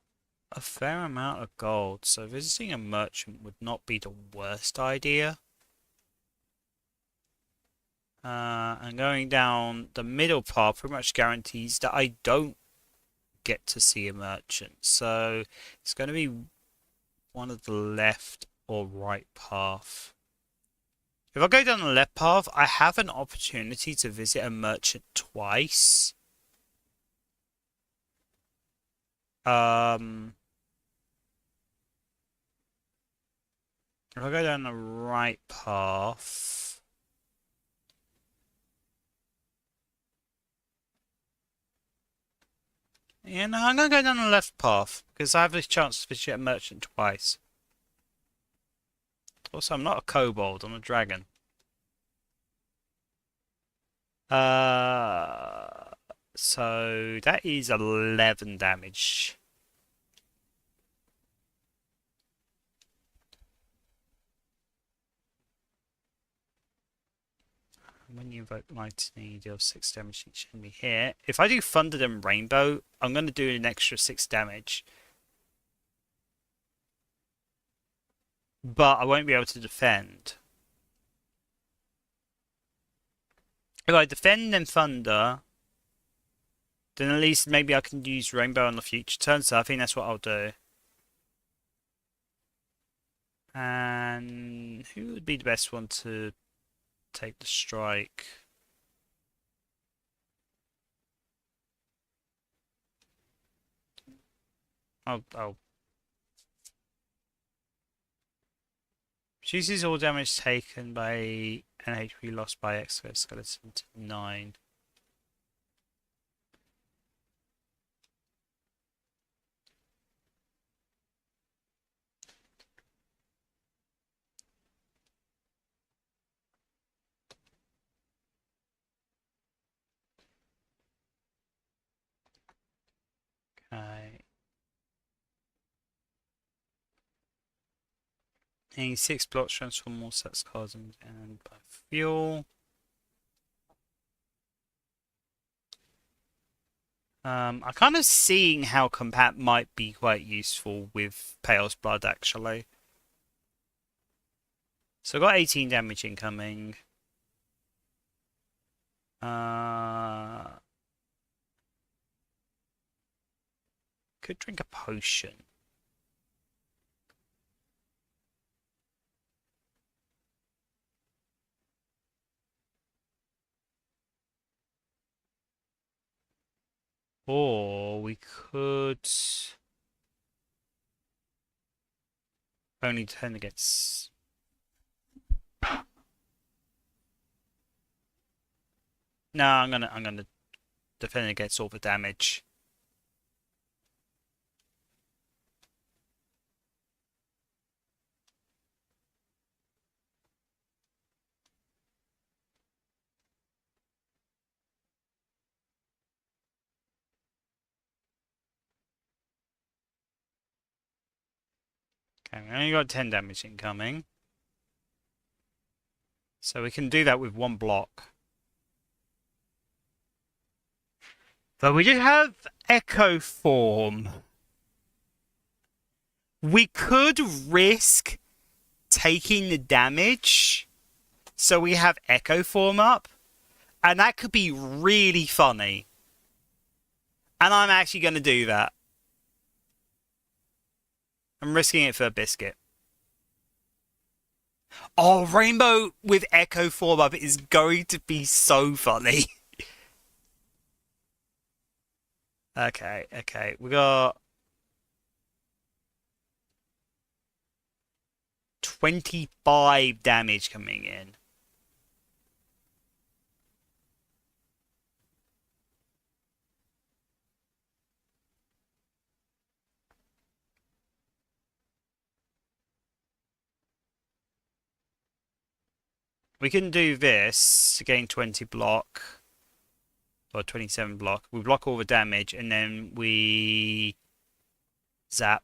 a fair amount of gold, so visiting a merchant would not be the worst idea. And going down the middle path pretty much guarantees that I don't get to see a merchant. So it's going to be one of the left or right path. If I go down the left path, I have an opportunity to visit a merchant twice. If I go down the right path, yeah, no, I'm gonna go down the left path because I have this chance to visit a merchant twice. Also, I'm not a kobold, I'm a dragon. So that is 11 damage. When you invoke lightning, you deal 6 damage each enemy here. If I do Thunder and Rainbow, I'm going to do an extra 6 damage. But I won't be able to defend. If I defend and Thunder, then at least maybe I can use Rainbow on the future turn, so I think that's what I'll do. And who would be the best one to take the strike? I'll reduces all damage taken by an HP lost by exoskeleton to 9. Okay. Any 6 blocks transform more sets cards and by fuel. I'm kind of seeing how combat might be quite useful with Pale's Blood, actually. So I got 18 damage incoming. Could drink a potion. Or we could only turn against. No, I'm gonna defend against all the damage. Okay, we only got 10 damage incoming. So we can do that with 1 block. But we do have Echo Form. We could risk taking the damage so we have Echo Form up. And that could be really funny. And I'm actually going to do that. I'm risking it for a biscuit. Oh, Rainbow with Echo Form up is going to be so funny. Okay. We got 25 damage coming in. We can do this to gain 20 block. Or 27 block. We block all the damage and then we zap.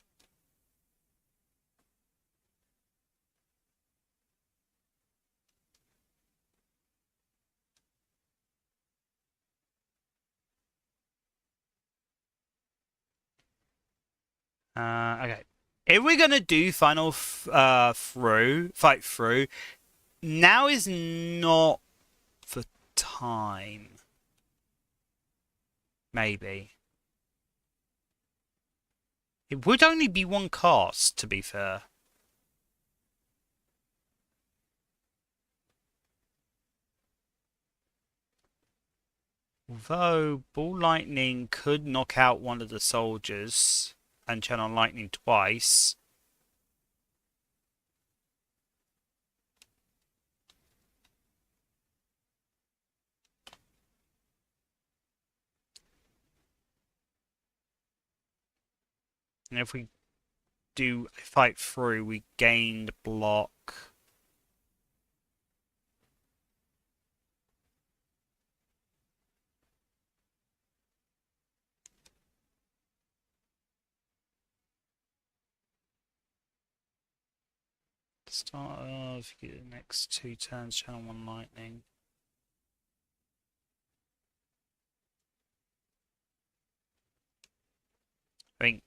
Okay. If we're gonna do final fight through, now is not the time. Maybe. It would only be one cast, to be fair. Although Ball Lightning could knock out one of the soldiers and channel Lightning twice. And if we do fight through, we gained block. Start of the next 2 turns, channel 1 Lightning. I think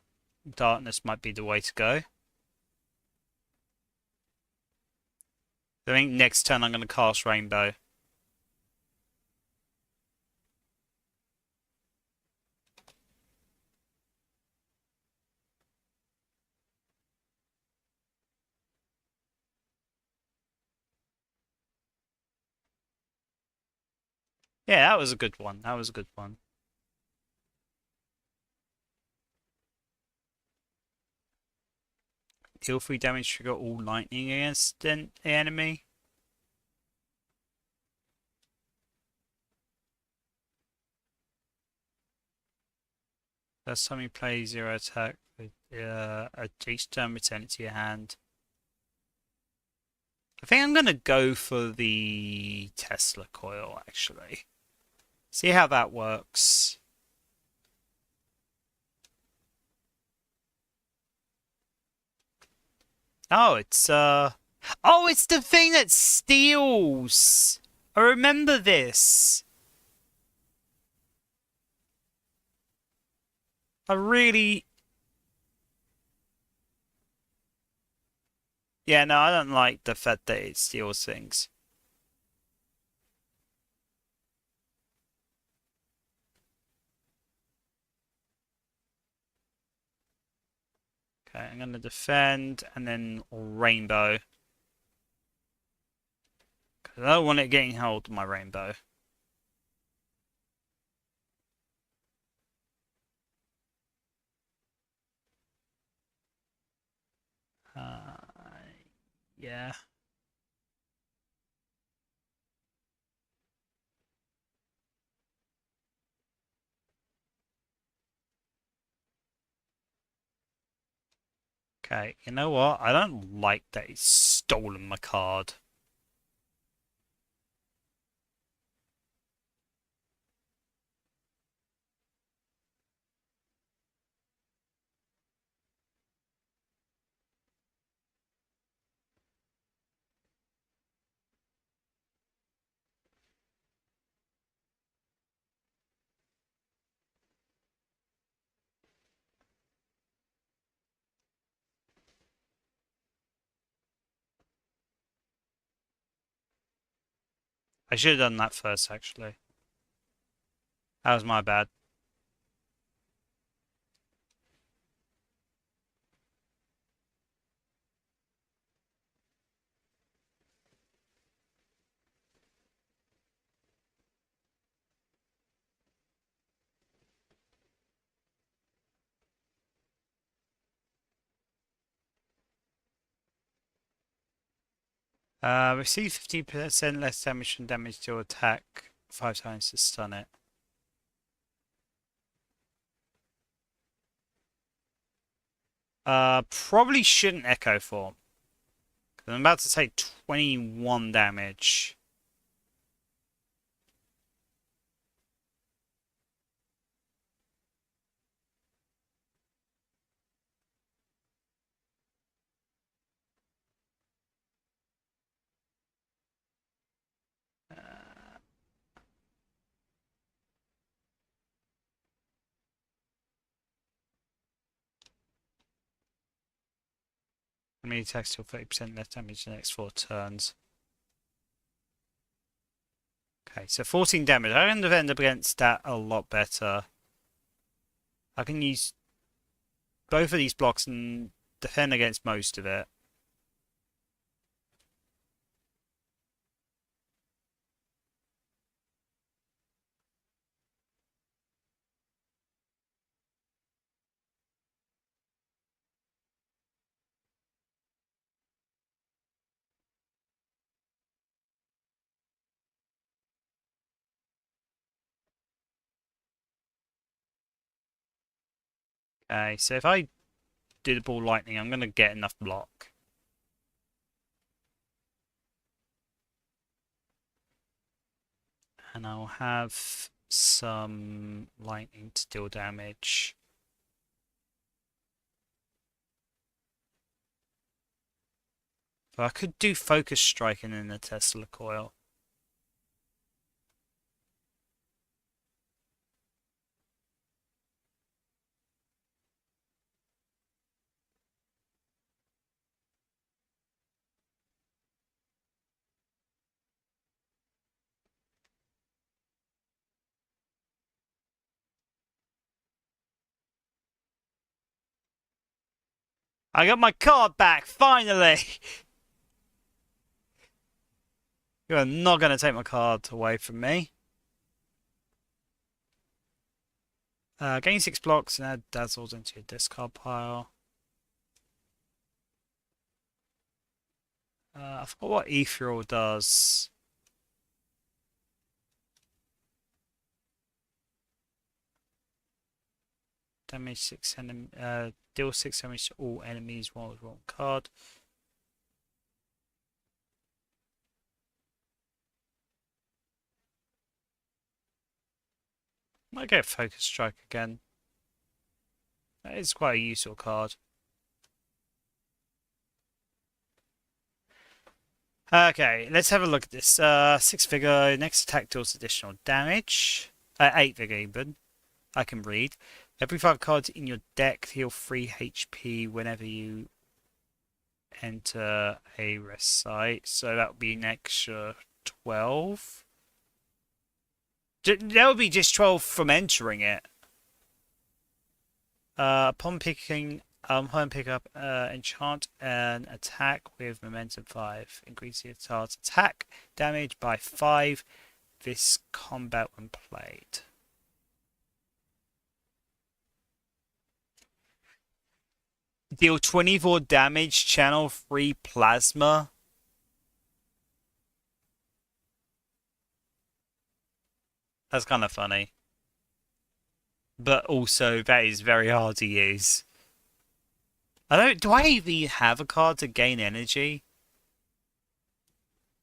Darkness might be the way to go. I think next turn I'm going to cast Rainbow. Yeah, that was a good one. That was a good one. Deal 3 damage, trigger all lightning against the enemy. First time you play 0 attack with each turn, return it to your hand. I think I'm going to go for the Tesla coil, actually. See how that works. Oh, it's oh, it's the thing that steals. I remember this. I really... Yeah, no, I don't like the fact that it steals things. Okay, I'm going to defend and then Rainbow. Because I don't want it getting hold of my Rainbow. Yeah. Okay, you know what? I don't like that he's stolen my card. I should have done that first, actually. That was my bad. Receive 50% less damage from damage to attack 5 times to stun it. Probably shouldn't Echo Form. Because I'm about to take 21 damage. Enemy attacks deal 30% less damage the next 4 turns. Okay, so 14 damage. I can defend against that a lot better. I can use both of these blocks and defend against most of it. Okay, so if I do the ball lightning, I'm going to get enough block. And I'll have some lightning to deal damage. But I could do focus striking in the Tesla coil. I got my card back, finally! You're not going to take my card away from me. Gain 6 blocks and add dazzles into your discard pile. I forgot what Ethereal does. Damage 6 enemy, deal 6 damage to all enemies while with one card. Might get Focus Strike again. That is quite a useful card. Okay, let's have a look at this. 6 vigor, next attack deals additional damage. 8 vigor even. I can read. Every 5 cards in your deck heal 3 HP whenever you enter a rest site. So that would be an extra 12. That would be just 12 from entering it. Upon picking, pick up enchant and attack with momentum 5. Increase your target's attack damage by 5 this combat when played. Deal 24 damage, channel 3 plasma. That's kind of funny. But also, that is very hard to use. Do I even have a card to gain energy?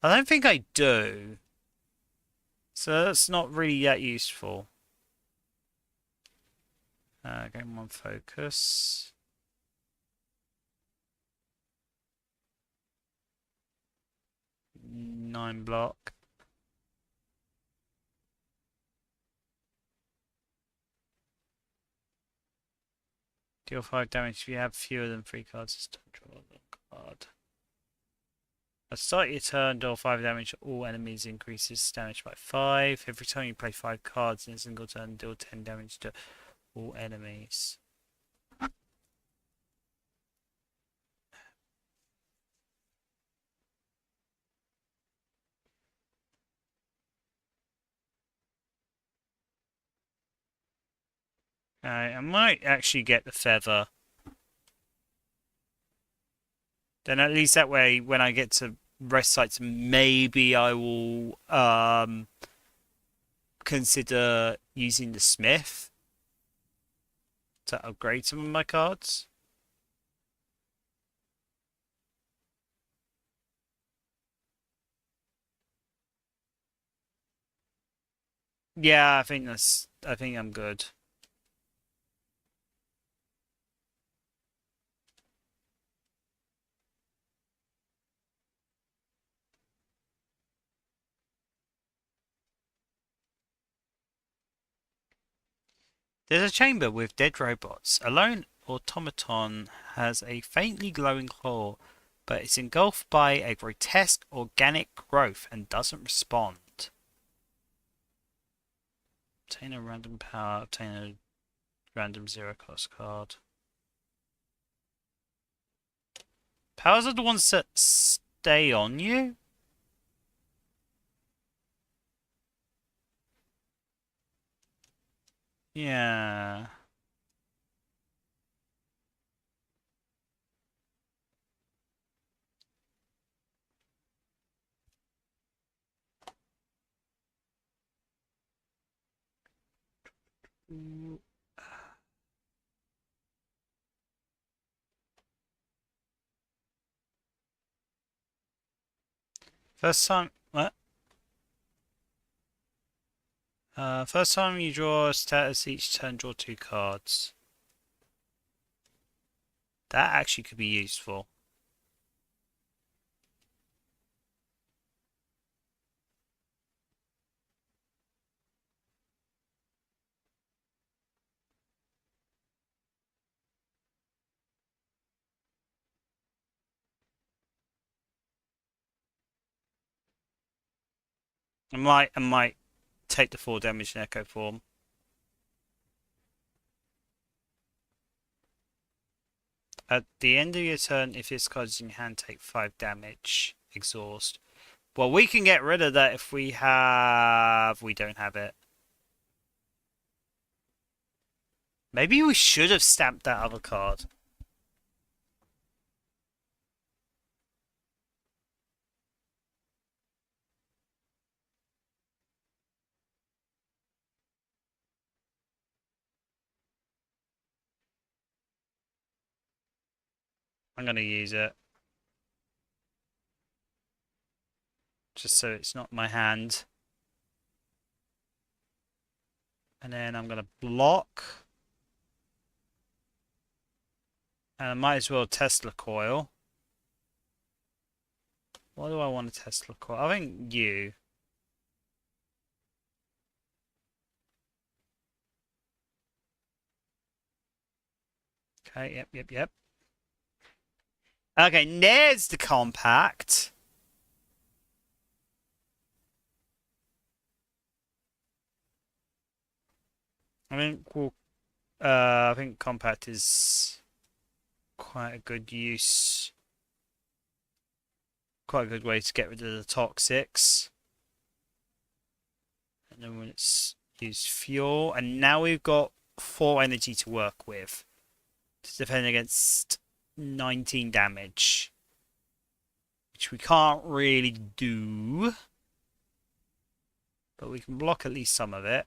I don't think I do. So that's not really that useful. Game 1 focus. Nine block. Deal 5 damage if you have fewer than 3 cards. Just don't draw a card. At start your turn, deal 5 damage to all enemies, increases damage by 5. Every time you play 5 cards in a single turn, deal 10 damage to all enemies. I might actually get the feather. Then at least that way, when I get to rest sites, maybe I will consider using the smith to upgrade some of my cards. Yeah, I think I'm good. There's a chamber with dead robots. A lone automaton has a faintly glowing claw, but it's engulfed by a grotesque organic growth and doesn't respond. Obtain a random power, obtain a random 0-cost card. Powers are the ones that stay on you? Yeah. First time, what? First time you draw a status each turn, draw 2 cards. That actually could be useful. I might take the 4 damage in Echo form. At the end of your turn, if this card is in your hand, take 5 damage. Exhaust. Well, we can get rid of that if we have... We don't have it. Maybe we should have stamped that other card. I'm going to use it. Just so it's not my hand. And then I'm going to block. And I might as well Tesla coil. What do I want to Tesla coil? I think you. Okay, yep. Okay, there's the compact. I think compact is quite a good use. Quite a good way to get rid of the toxics. And then when it's used fuel, and now we've got 4 energy to work with to defend against 19 damage, which we can't really do, but we can block at least some of it.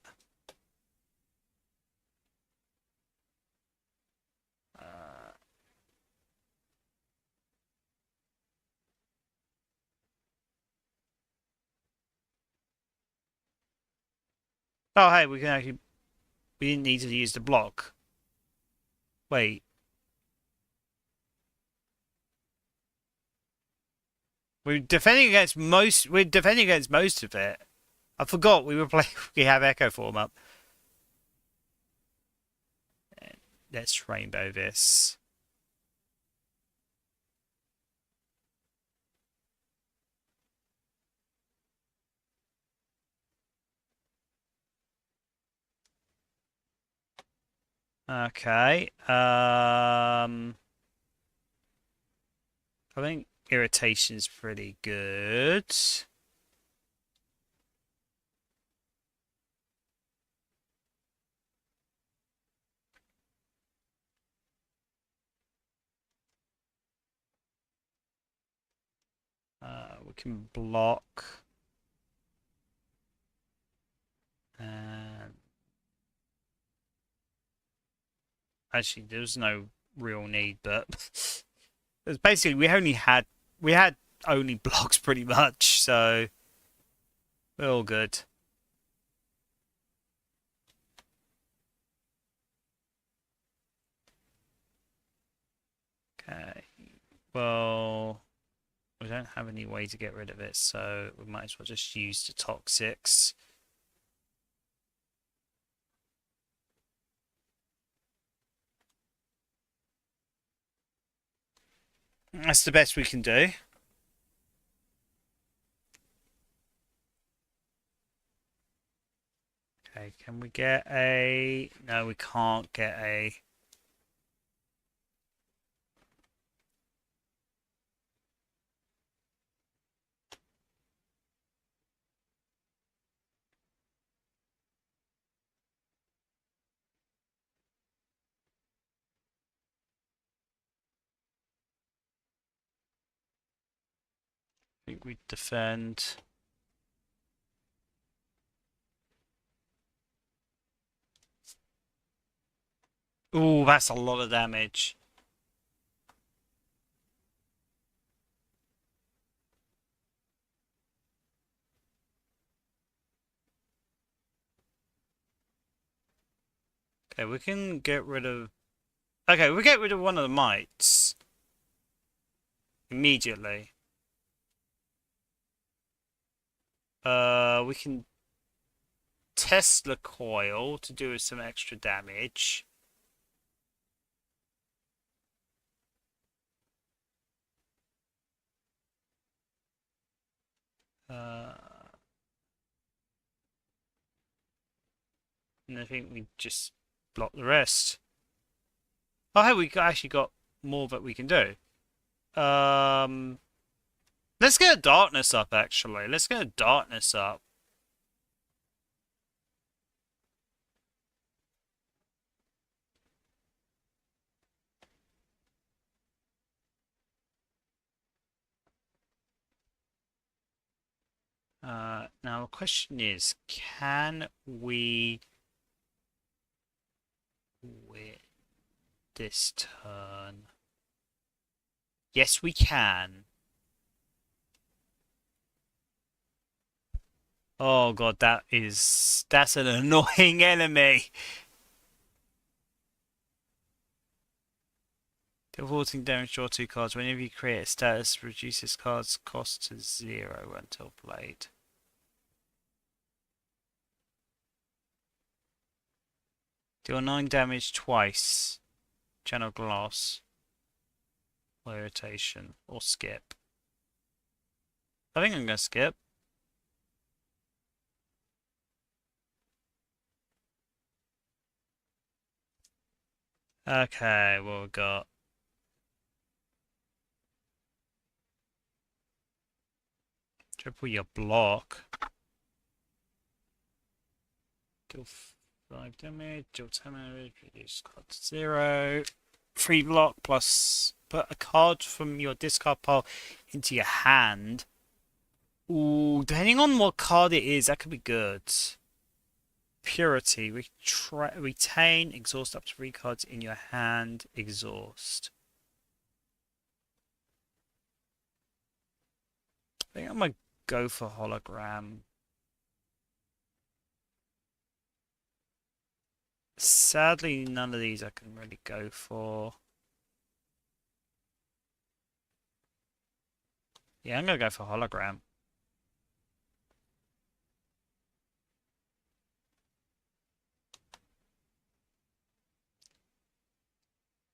Oh, hey, we can actually... We didn't need to use the block. Wait. We're defending against most of it. I forgot we were playing... We have Echo Form up. Let's rainbow this. Okay. I think irritation's pretty good. We can block. And actually, there's no real need, but it's basically we had only blocks pretty much, so we're all good. Okay. Well, we don't have any way to get rid of it, so we might as well just use the toxics. That's the best we can do. Okay, can we get a... No, we can't get a... I think we defend. Ooh, that's a lot of damage. Okay, we can get rid of... Okay, we get rid of one of the mites. Immediately. We can Tesla coil to do some extra damage. And I think we just block the rest. Oh, hey, actually got more that we can do. Let's get a darkness up, actually. Let's get a darkness up. Now the question is, can we win this turn? Yes, we can. Oh god, that's an annoying enemy. Deal 14 damage, draw 2 cards. Whenever you create a status, reduce this card's cost to 0 until played. Deal 9 damage twice. Channel glass. Or irritation. Or skip. I think I'm going to skip. Okay, what we got? Triple your block. Deal 5 damage, deal 10 damage, reduce card to 0. Free block plus put a card from your discard pile into your hand. Ooh, depending on what card it is, that could be good. Purity, retain, exhaust up to 3 cards in your hand, exhaust. I think I might go for hologram. Sadly, none of these I can really go for. Yeah, I'm gonna go for hologram.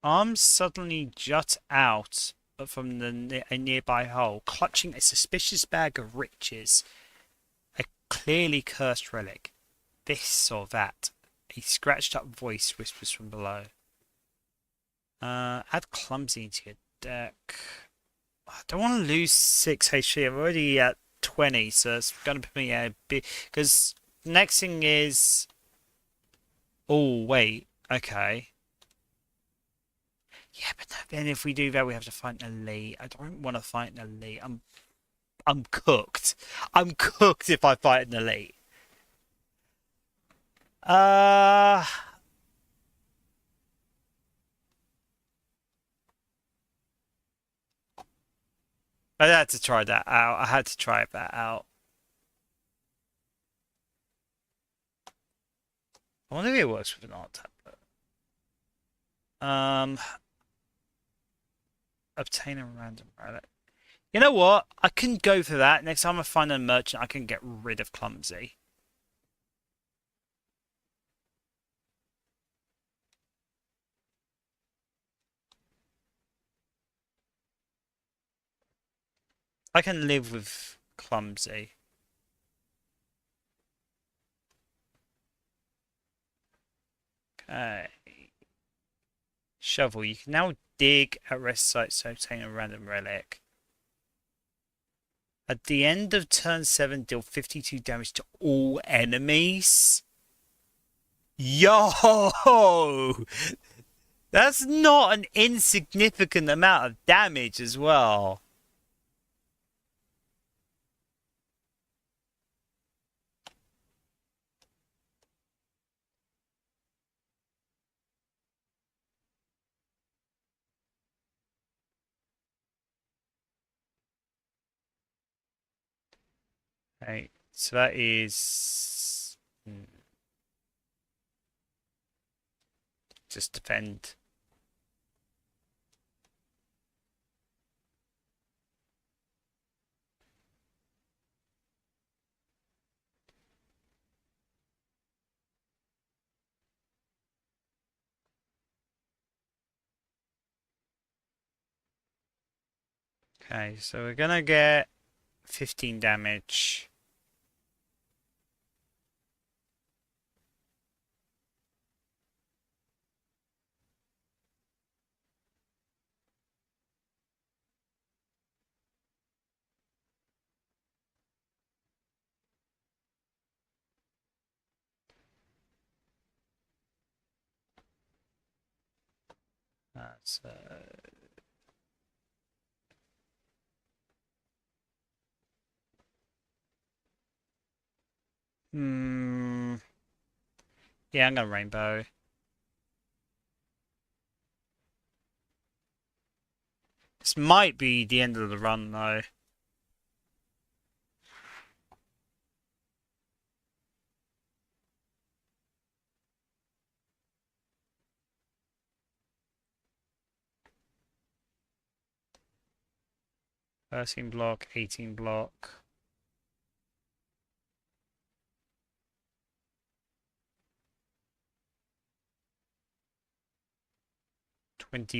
Arms suddenly jut out from a nearby hole, clutching a suspicious bag of riches. A clearly cursed relic. This or that. A scratched up voice whispers from below. Add clumsy into your deck. I don't want to lose 6 HP. I'm already at 20, so it's going to put me a bit... Because next thing is... Oh, wait. Okay. Yeah, but then if we do that, we have to fight an elite. I don't want to fight an elite. I'm cooked. I'm cooked if I fight an elite. I had to try that out. I had to try that out. I wonder if it works with an art tablet. Obtain a random relic. You know what? I can go for that. Next time I find a merchant, I can get rid of clumsy. I can live with clumsy. Okay. Shovel. You can now dig at rest sites to obtain a random relic. At the end of turn 7, deal 52 damage to all enemies. Yo! That's not an insignificant amount of damage as well. Right, so that is just defend. Okay, so we're gonna get 15 damage. That's yeah, I'm gonna rainbow. This might be the end of the run though. Thirteen block, 18 block.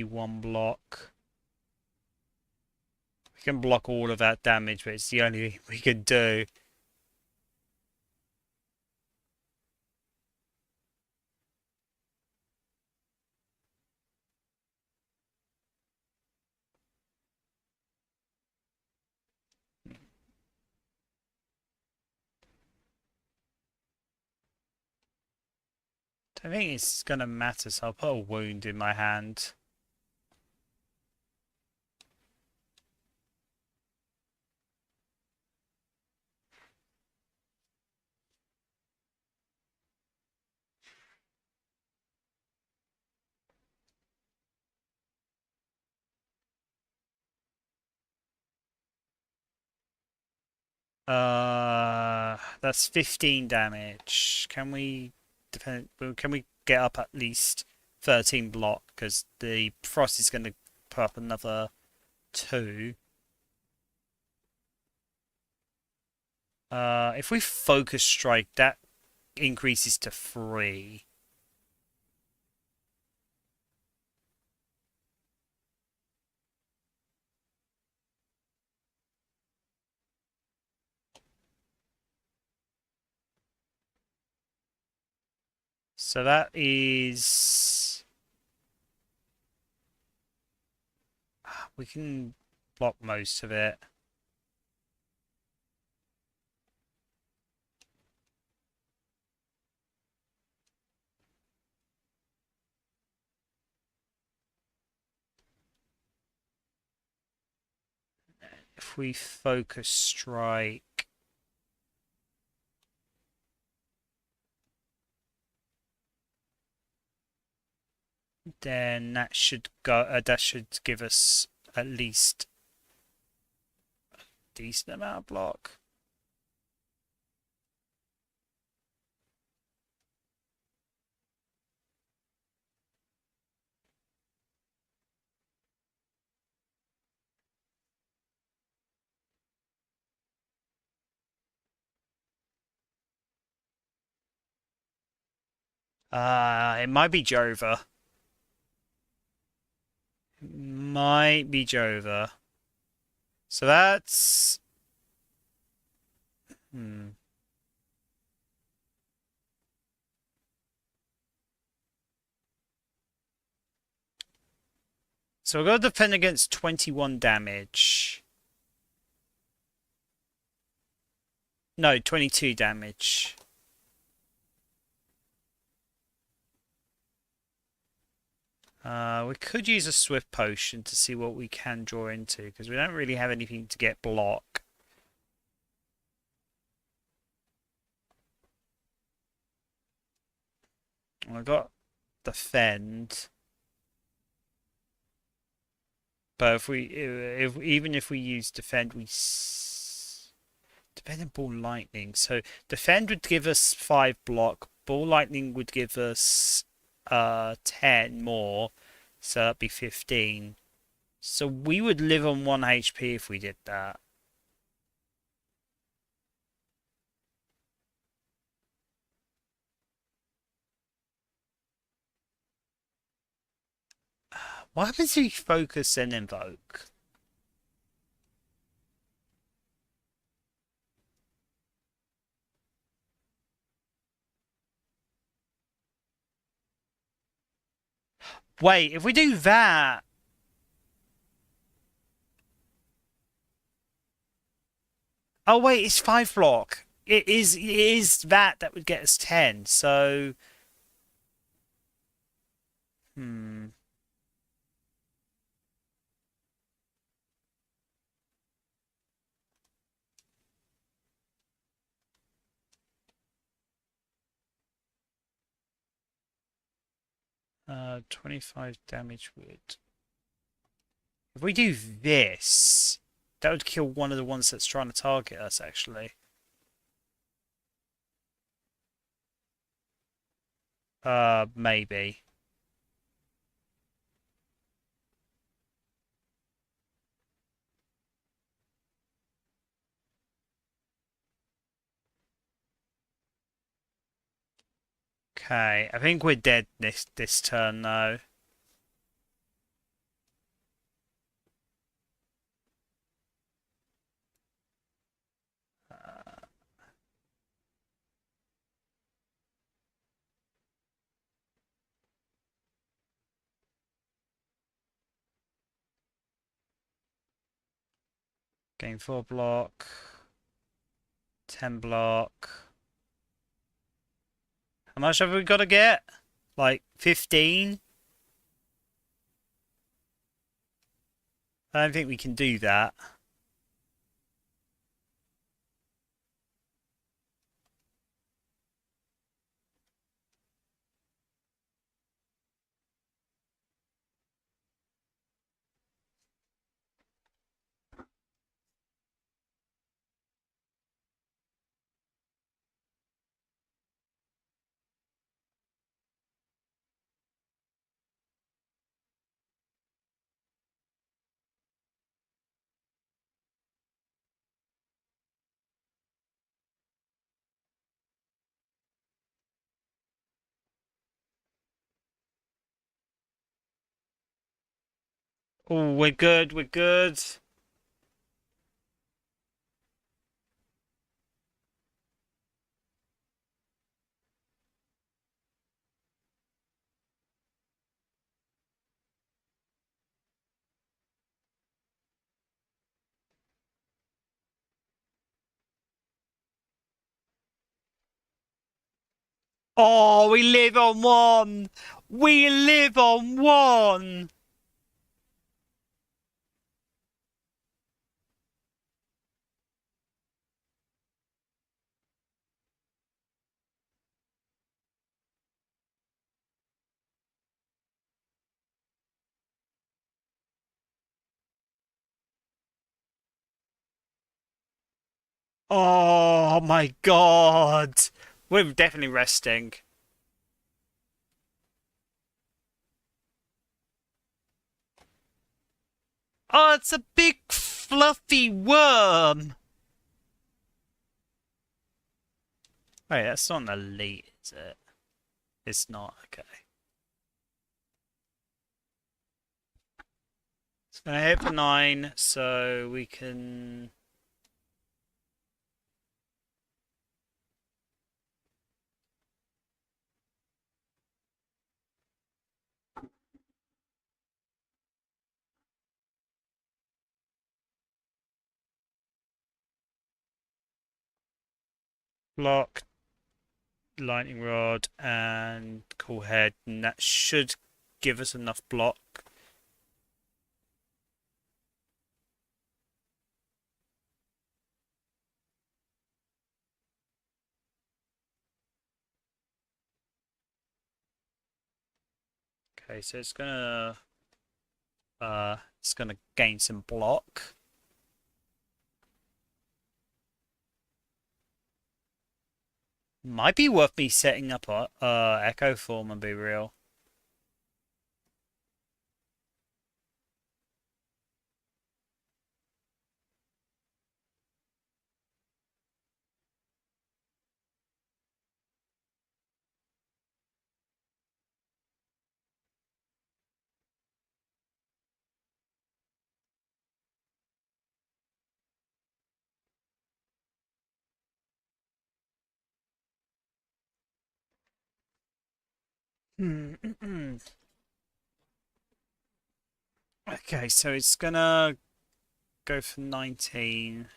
One block. We can block all of that damage, but it's the only thing we can do. I don't think it's gonna matter, so I'll put a wound in my hand. That's 15 damage. Can we defend? Can we get up at least 13 block? Because the frost is going to put up another 2. If we focus strike, that increases to 3. So that is... We can block most of it. If we focus strike... then that should go. That should give us at least a decent amount of block. It might be Jova. Might be Jova. So that's... So we're going to defend against 21 damage. No, 22 damage. We could use a swift potion to see what we can draw into, because we don't really have anything to get block. I got defend. But even if we use defend, defend ball lightning. So defend would give us 5 block. Ball lightning would give us 10 more. So that'd be 15. So we would live on 1 HP if we did that. What happens if we focus and invoke? Wait, if we do that... Oh wait, it's 5 block. It is that would get us 10. So... Uh, 25 damage would... If we do this, that would kill one of the ones that's trying to target us, actually. Maybe. Okay, I think we're dead this turn, though. Gain 4 block. 10 block. How much have we got to get? Like 15? I don't think we can do that. Oh, we're good, we're good. Oh, we live on 1! We live on 1! Oh my god! We're definitely resting. Oh, it's a big fluffy worm! Wait, that's not an elite, is it? It's not, okay. It's gonna hit for 9, so we can... Block, lightning rod, and cool head, and that should give us enough block. Okay, so it's gonna gain some block. Might be worth me setting up a echo form and be real. Okay, so it's gonna go for 19.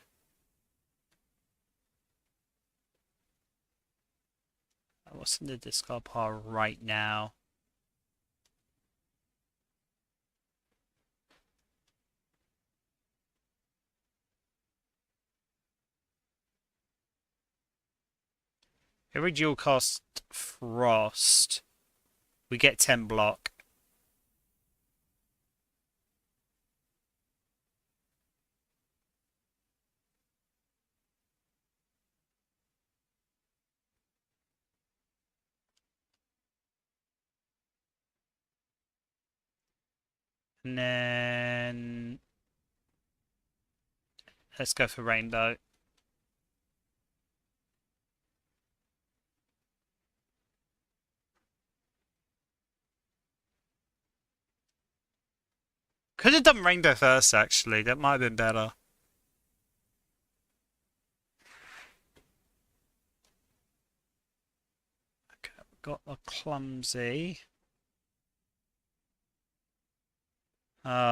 What's in the discard pile right now? If we dual cast Frost, we get 10 block. And then let's go for Rainbow. Could have done Rainbow first, actually. That might have been better. Okay, we've got the Clumsy.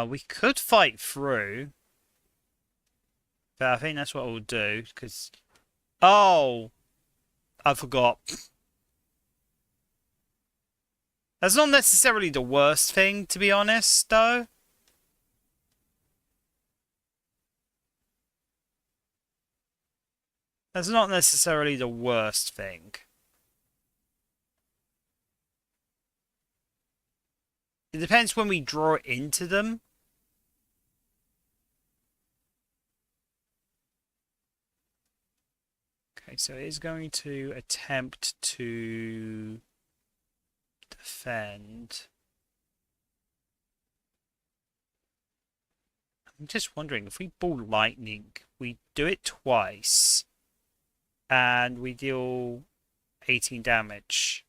We could fight through. But I think that's what we'll do, because... Oh! I forgot. That's not necessarily the worst thing, to be honest, though. That's not necessarily the worst thing. It depends when we draw it into them. Okay, so it is going to attempt to defend. I'm just wondering, if we ball lightning, we do it twice, and we deal 18 damage.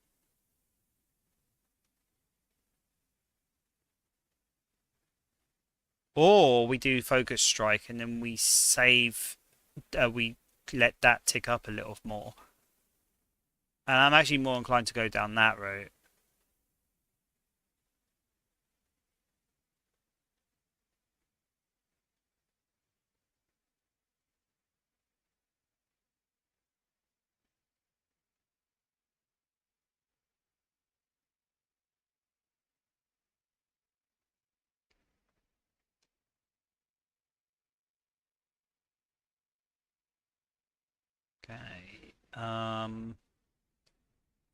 Or we do focus strike, and then we save, we let that tick up a little more. And I'm actually more inclined to go down that route. Okay.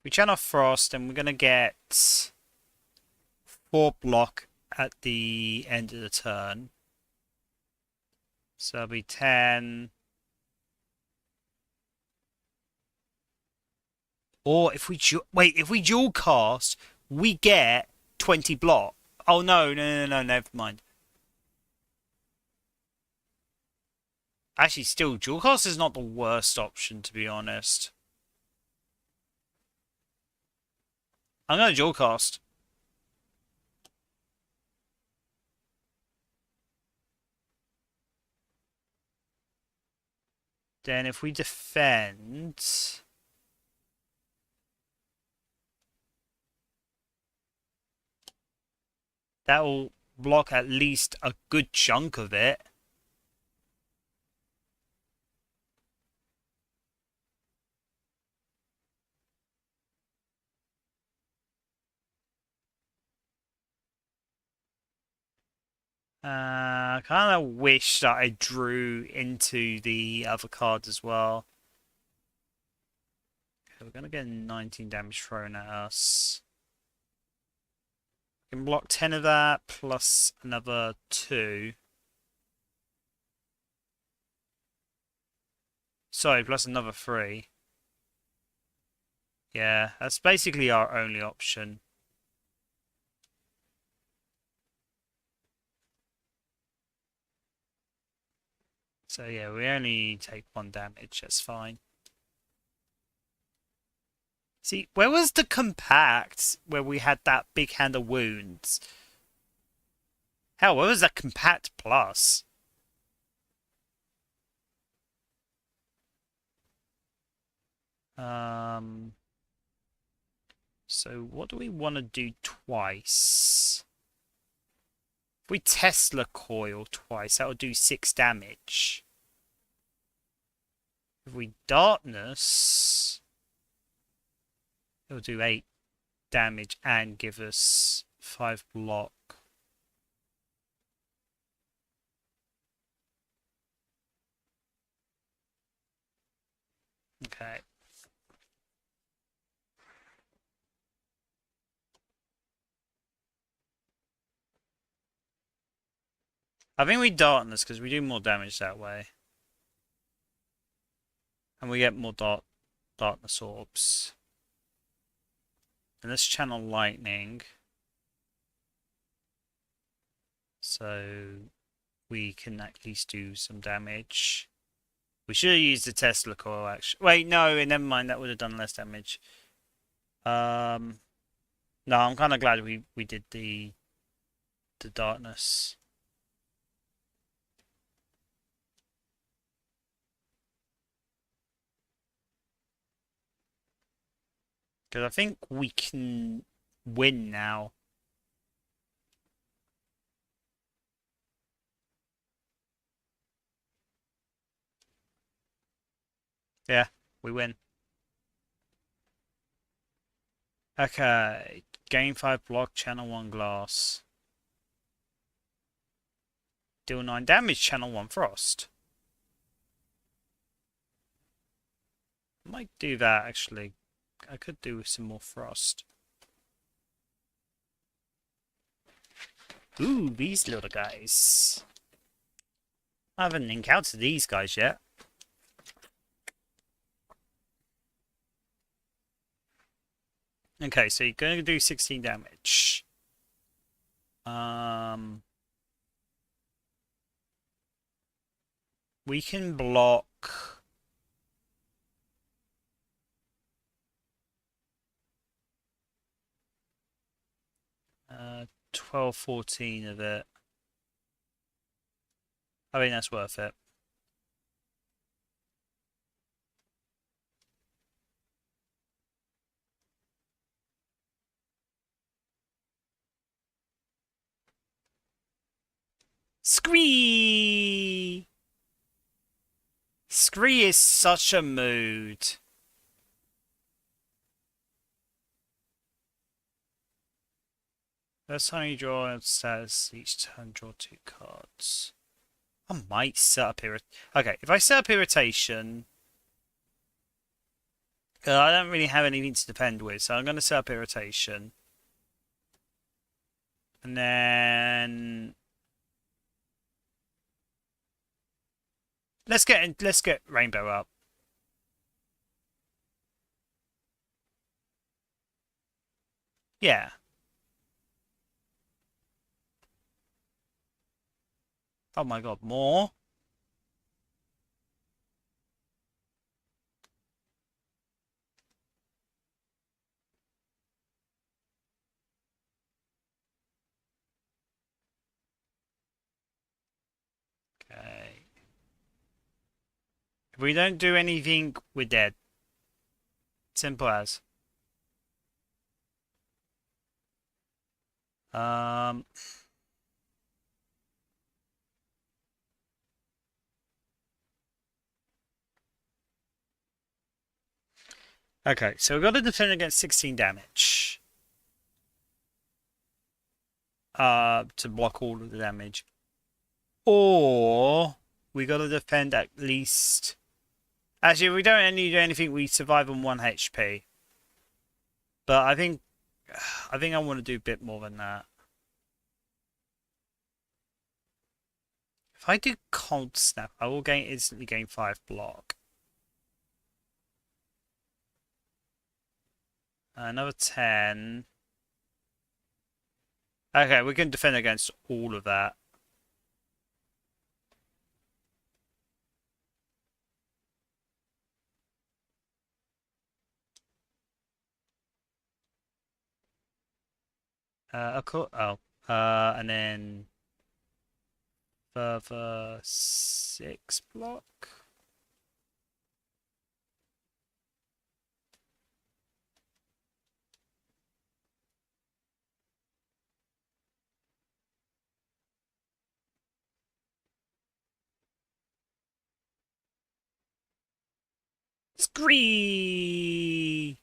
We channel Frost, and we're gonna get 4 block at the end of the turn. So it'll be 10. Or if we if we dual cast, we get 20 block. Oh no, never mind. Actually, still, dual cast is not the worst option, to be honest. I'm gonna dual cast. Then if we defend, that will block at least a good chunk of it. I kind of wish that I drew into the other cards as well. Okay, we're going to get 19 damage thrown at us. We can block 10 of that, plus another 2. Sorry, plus another 3. Yeah, that's basically our only option. So yeah, we only take 1 damage, that's fine. See, where was the compact where we had that big hand of wounds? Hell, where was that compact plus? So what do we want to do twice? If we Tesla coil twice, that will do 6 damage. If we darkness, it'll do 8 damage and give us 5 block. Okay. I think we darkness because we do more damage that way. And we get more darkness orbs. And let's channel lightning. So we can at least do some damage. We should have used the Tesla coil actually. Wait, no, never mind, that would have done less damage. No, I'm kinda glad we did the darkness. Because I think we can win now. Yeah, we win. Okay, game 5 block, channel 1 glass. Deal 9 damage, channel 1 frost. I might do that actually. I could do with some more frost. Ooh, these little guys. I haven't encountered these guys yet. Okay, so you're going to do 16 damage. We can block... 12, 14 of it. I think that's worth it. Scree! Scree is such a mood. First time you draw status, each turn draw 2 cards. I might set up Okay, if I set up irritation, I don't really have anything to defend with, so I'm going to set up irritation. And then let's get Rainbow up. Yeah. Oh my god, more? Okay. If we don't do anything, we're dead. Simple as. Okay, so we've got to defend against 16 damage. To block all of the damage. Or we gotta defend at least. Actually, we don't need to do anything. We survive on 1 HP. But I want to do a bit more than that. If I do Cold Snap, I will instantly gain 5 block. Another 10. Okay, we can defend against all of that. And then further 6 block. Scree!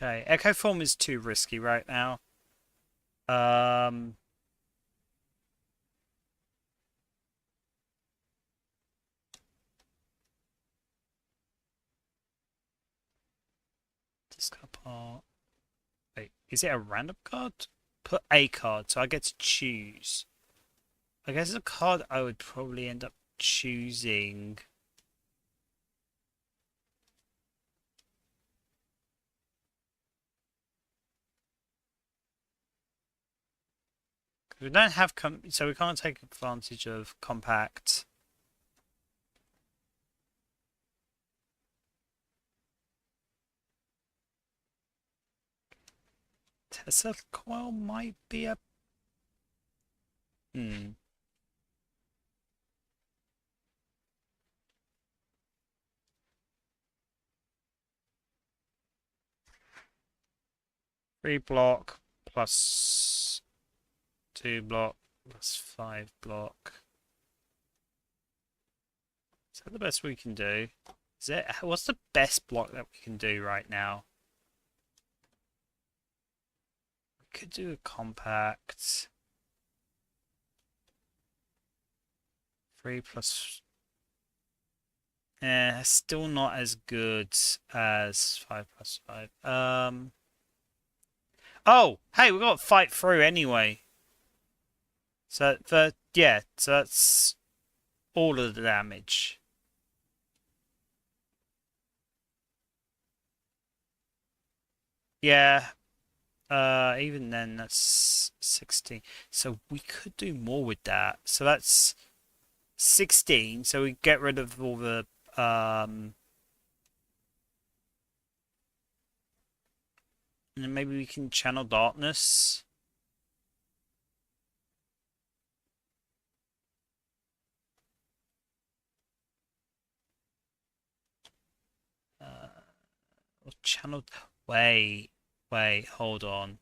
Okay, Echo Form is too risky right now. Um, discard part. Wait, is it a random card? Put a card, so I get to choose. I guess the card I would probably end up choosing. We don't have so we can't take advantage of compact. Tesla coil might be a. Hmm. Three block plus 2 block plus 5 block. Is that the best we can do? Is it? What's the best block that we can do right now? We could do a compact. 3 plus. Still not as good as 5 plus 5. Oh, hey, we got to fight through anyway. So yeah, so that's all of the damage. Yeah. Even then, that's 16. So we could do more with that. So that's 16. So we get rid of all the and then maybe we can channel darkness. Or channel. Wait, hold on.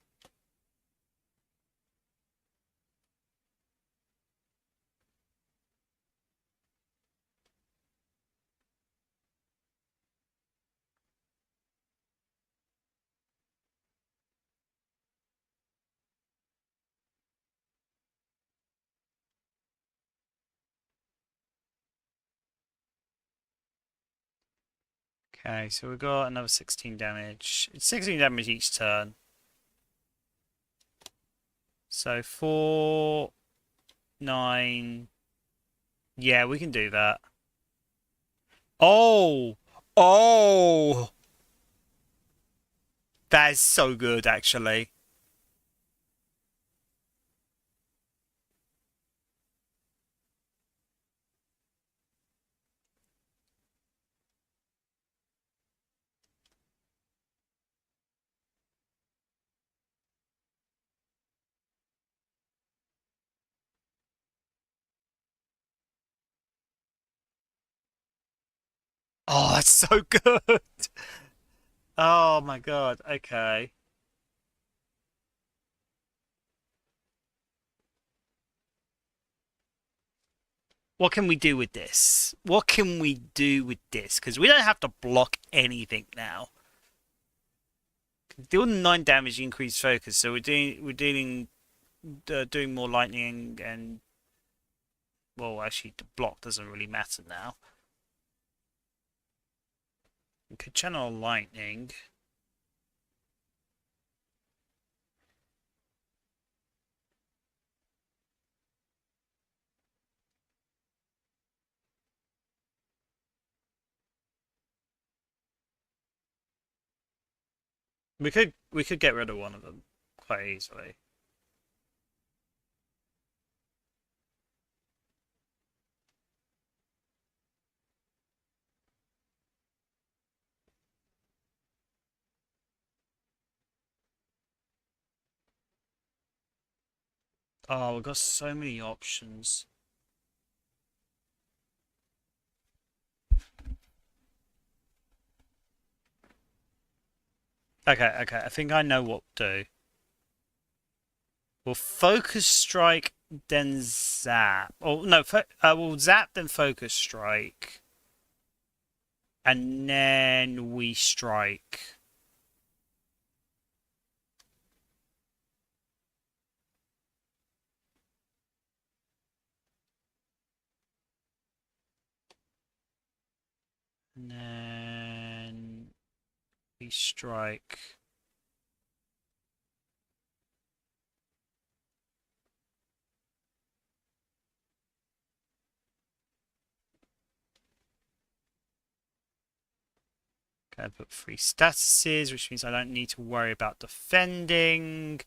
Okay, so we got another 16 damage. It's 16 damage each turn. So 4, 9. Yeah, we can do that. Oh! Oh! That is so good, actually. Oh, that's so good. Oh my god. Okay. What can we do with this? What can we do with this? Because we don't have to block anything now. Deal 9 damage, increase focus. So doing more lightning and well, actually the block doesn't really matter now. We could channel lightning. We could get rid of one of them quite easily. Oh, we've got so many options. Okay, I think I know what to do. We'll focus strike, then zap. Oh no, we'll zap, then focus strike, and then we strike. And then we strike. Okay, I put 3 statuses, which means I don't need to worry about defending.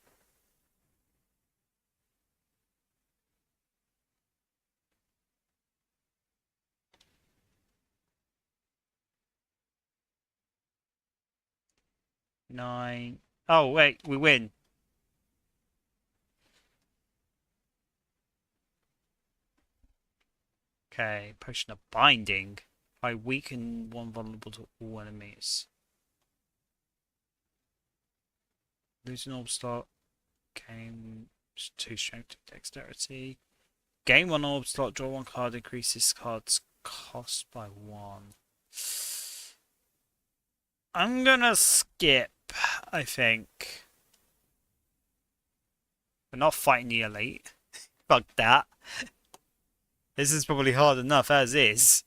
Nine. Oh wait, we win. Okay, potion of binding. I weaken one vulnerable to all enemies. Lose an orb slot. Gain 2 strength, 2 dexterity. Gain 1 orb slot, draw 1 card, increase this card's cost by 1. I'm gonna skip, I think. We're not fighting the elite. Fuck that. This is probably hard enough as is.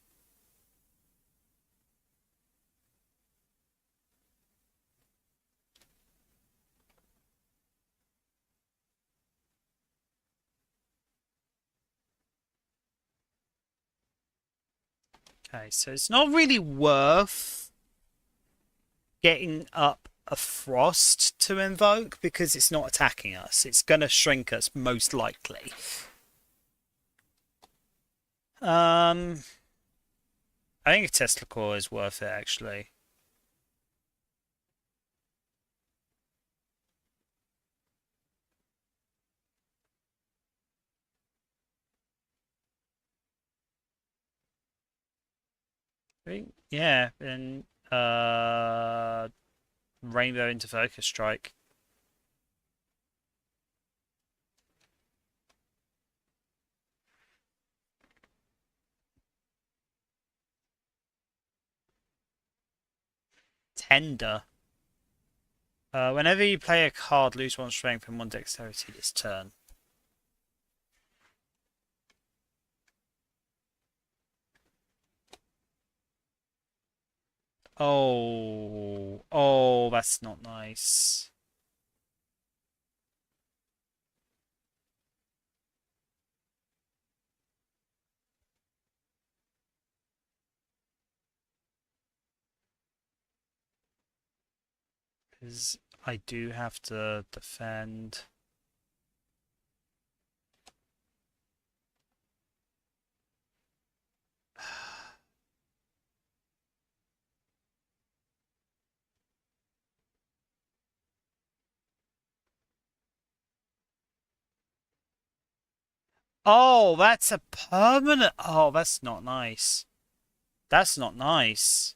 Okay, so it's not really worth getting up a frost to invoke because it's not attacking us. It's gonna shrink us most likely. I think a Tesla core is worth it actually. Yeah, and Rainbow into Focus Strike. Tender. Whenever you play a card, lose 1 strength and 1 dexterity this turn. Oh, that's not nice. Because I do have to defend. Oh, that's a permanent. Oh, that's not nice. That's not nice.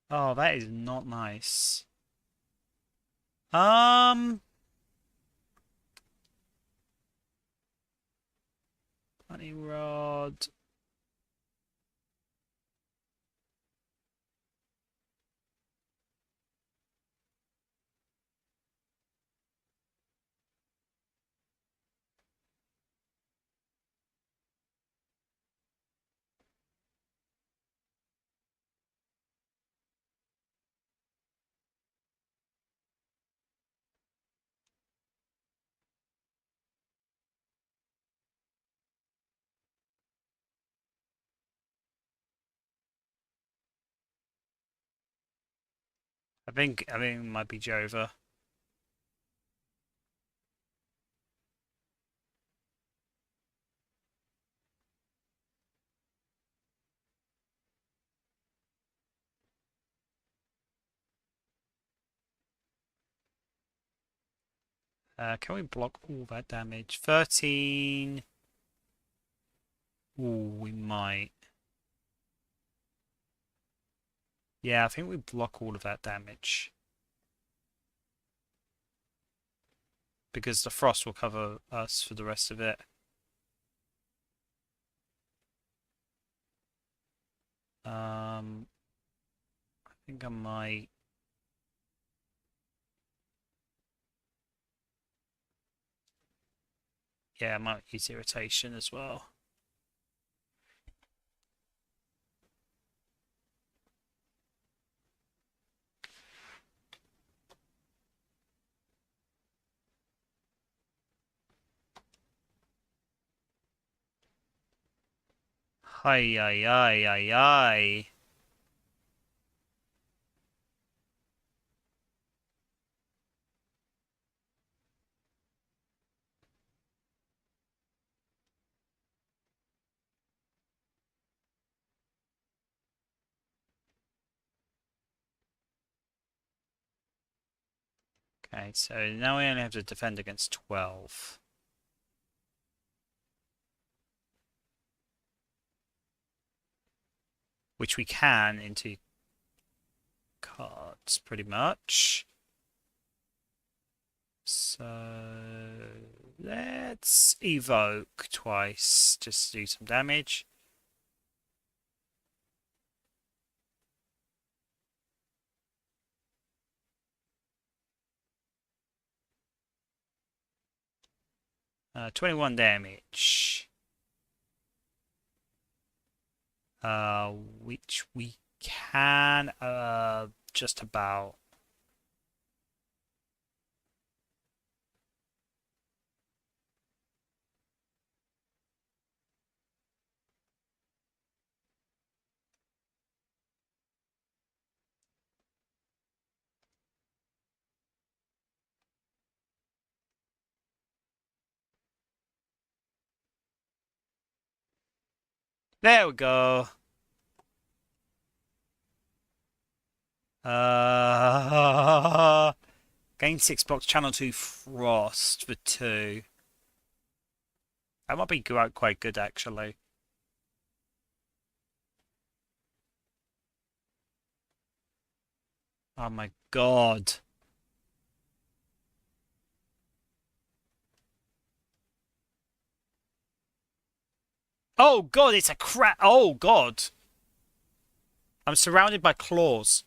Oh, that is not nice. Honey Rod. think it might be Jova. Can we block all that damage? 13. Ooh, we might. Yeah, I think we block all of that damage. Because the frost will cover us for the rest of it. I think I might. Yeah, I might use irritation as well. Hi, ay, ay, ay, ay. Okay, so now we only have to defend against 12. Which we can into cards, pretty much. So let's evoke twice, just to do some damage. Uh, 21 damage. Which we can just about. There we go. Gain 6 box channel 2 frost for 2. That might be quite good actually. Oh my god. Oh god, it's a crap. Oh god. I'm surrounded by claws.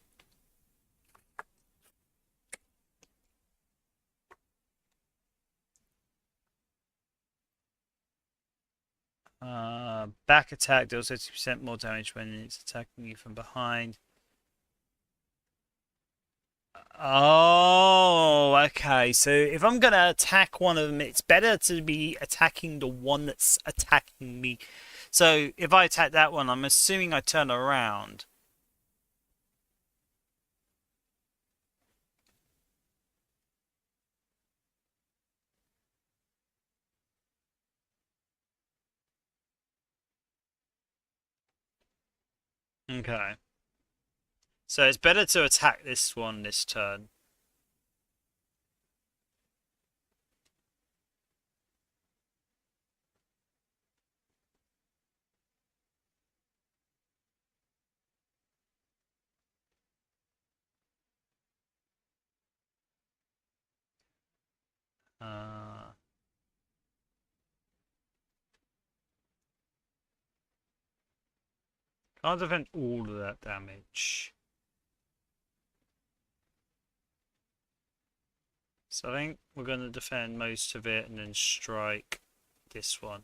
Back attack deals 50% more damage when it's attacking you from behind. Oh, okay. So if I'm gonna attack one of them, it's better to be attacking the one that's attacking me. So if I attack that one, I'm assuming I turn around. Okay. So it's better to attack this one this turn. Uh, can't defend all of that damage. So I think we're going to defend most of it and then strike this one.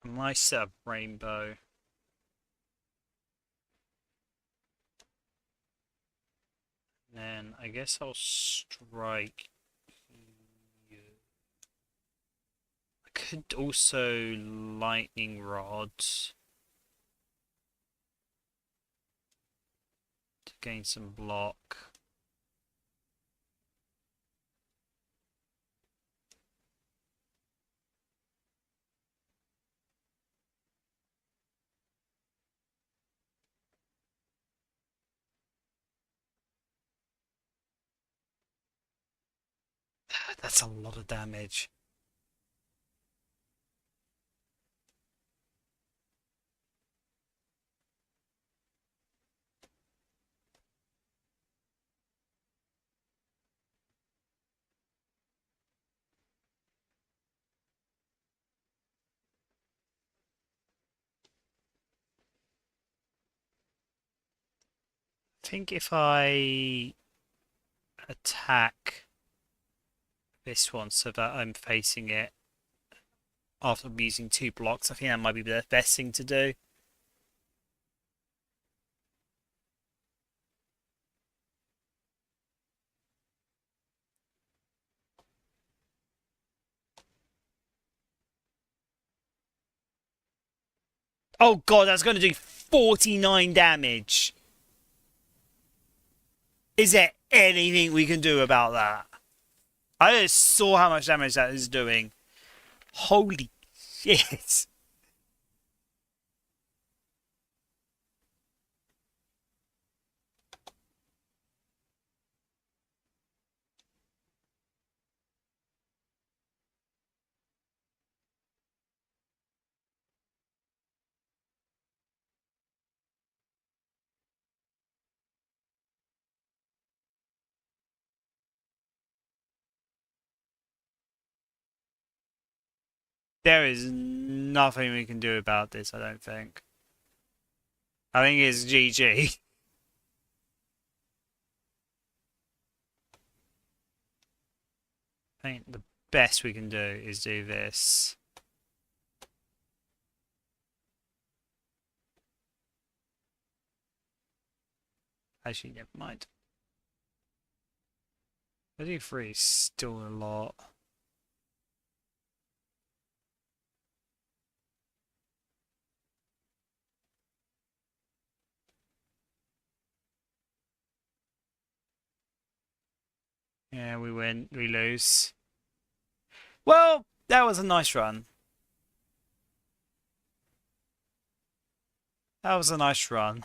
A nice set of rainbow. Then I guess I'll strike you. I could also lightning rod to gain some block. That's a lot of damage. I think if I attack this one so that I'm facing it after I'm using 2 blocks, I think that might be the best thing to do. Oh god, that's going to do 49 damage. Is there anything we can do about that? I just saw how much damage that is doing. Holy shit. There is nothing we can do about this, I don't think. I think it's GG. I think the best we can do is do this. Actually, never mind. 33 is still a lot. Yeah, we win, we lose. Well, that was a nice run. That was a nice run.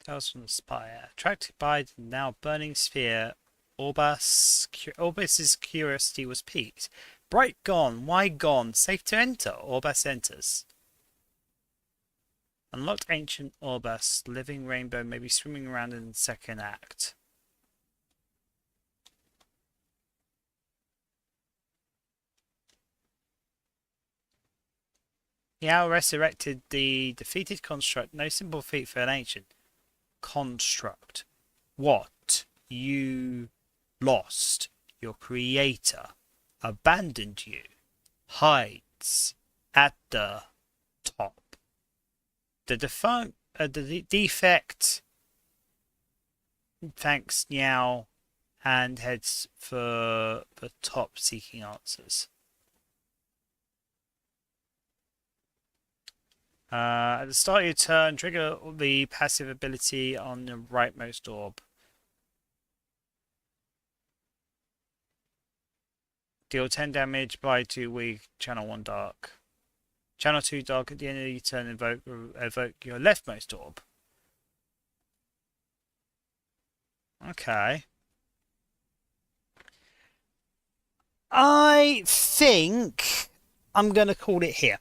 Tales from the Spire. Attracted by the now burning sphere, Orbas's curiosity was piqued. Bright gone, why gone? Safe to enter. Orbas enters. Unlocked ancient Orbas. Living rainbow may be swimming around in the second act. He now resurrected the defeated construct. No simple feat for an ancient construct. What? You lost. Your creator abandoned you. Hides at the top. The defect thanks Niao and heads for the top seeking answers. At the start of your turn, trigger the passive ability on the rightmost orb. Deal 10 damage by 2 weak, channel 1 dark. Channel 2 dark at the end of your turn, evoke your leftmost orb. Okay. I think I'm going to call it here.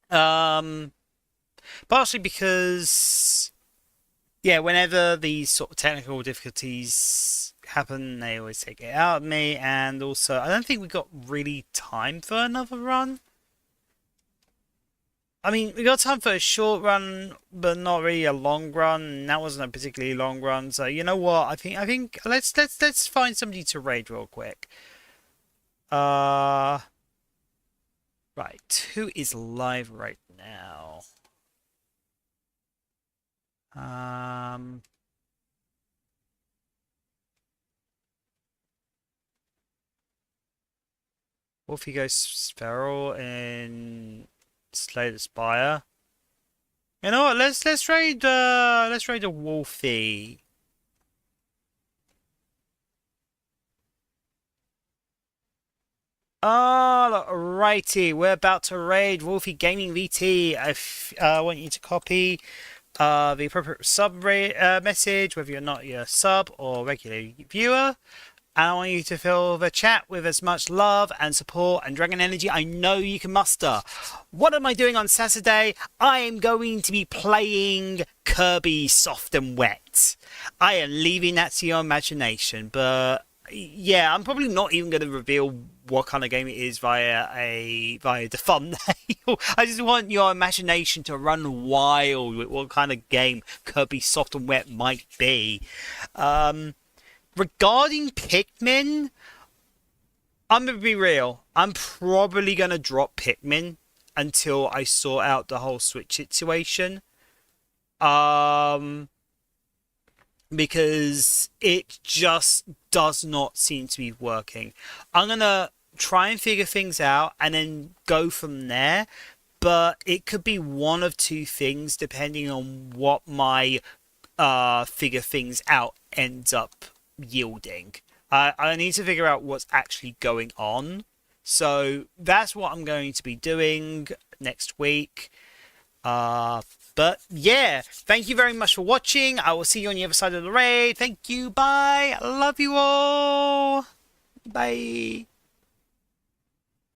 Partially because, yeah, whenever these sort of technical difficulties happen, they always take it out of me, and also I don't think we got really time for another run. I mean, we got time for a short run, but not really a long run, and that wasn't a particularly long run. So you know what? I think let's find somebody to raid real quick. Uh, right. Who is live right now? Um, Wolfie goes feral in Slay the Spire. You know what? Let's raid a Wolfie. Alrighty, we're about to raid Wolfie Gaming VT. I want you to copy the appropriate sub message, whether you're not your sub or regular viewer. And I want you to fill the chat with as much love and support and dragon energy I know you can muster. What am I doing on Saturday? I am going to be playing Kirby Soft and Wet. I am leaving that to your imagination, but yeah, I'm probably not even going to reveal what kind of game it is via the thumbnail. I just want your imagination to run wild with what kind of game Kirby Soft and Wet might be. Regarding Pikmin, I'm going to be real. I'm probably going to drop Pikmin until I sort out the whole Switch situation. Because it just does not seem to be working. I'm going to try and figure things out and then go from there. But it could be one of two things depending on what my figure things out ends up yielding. I need to figure out what's actually going on. So that's what I'm going to be doing next week. But yeah, thank you very much for watching. I will see you on the other side of the raid. Thank you. Bye. I love you all. Bye.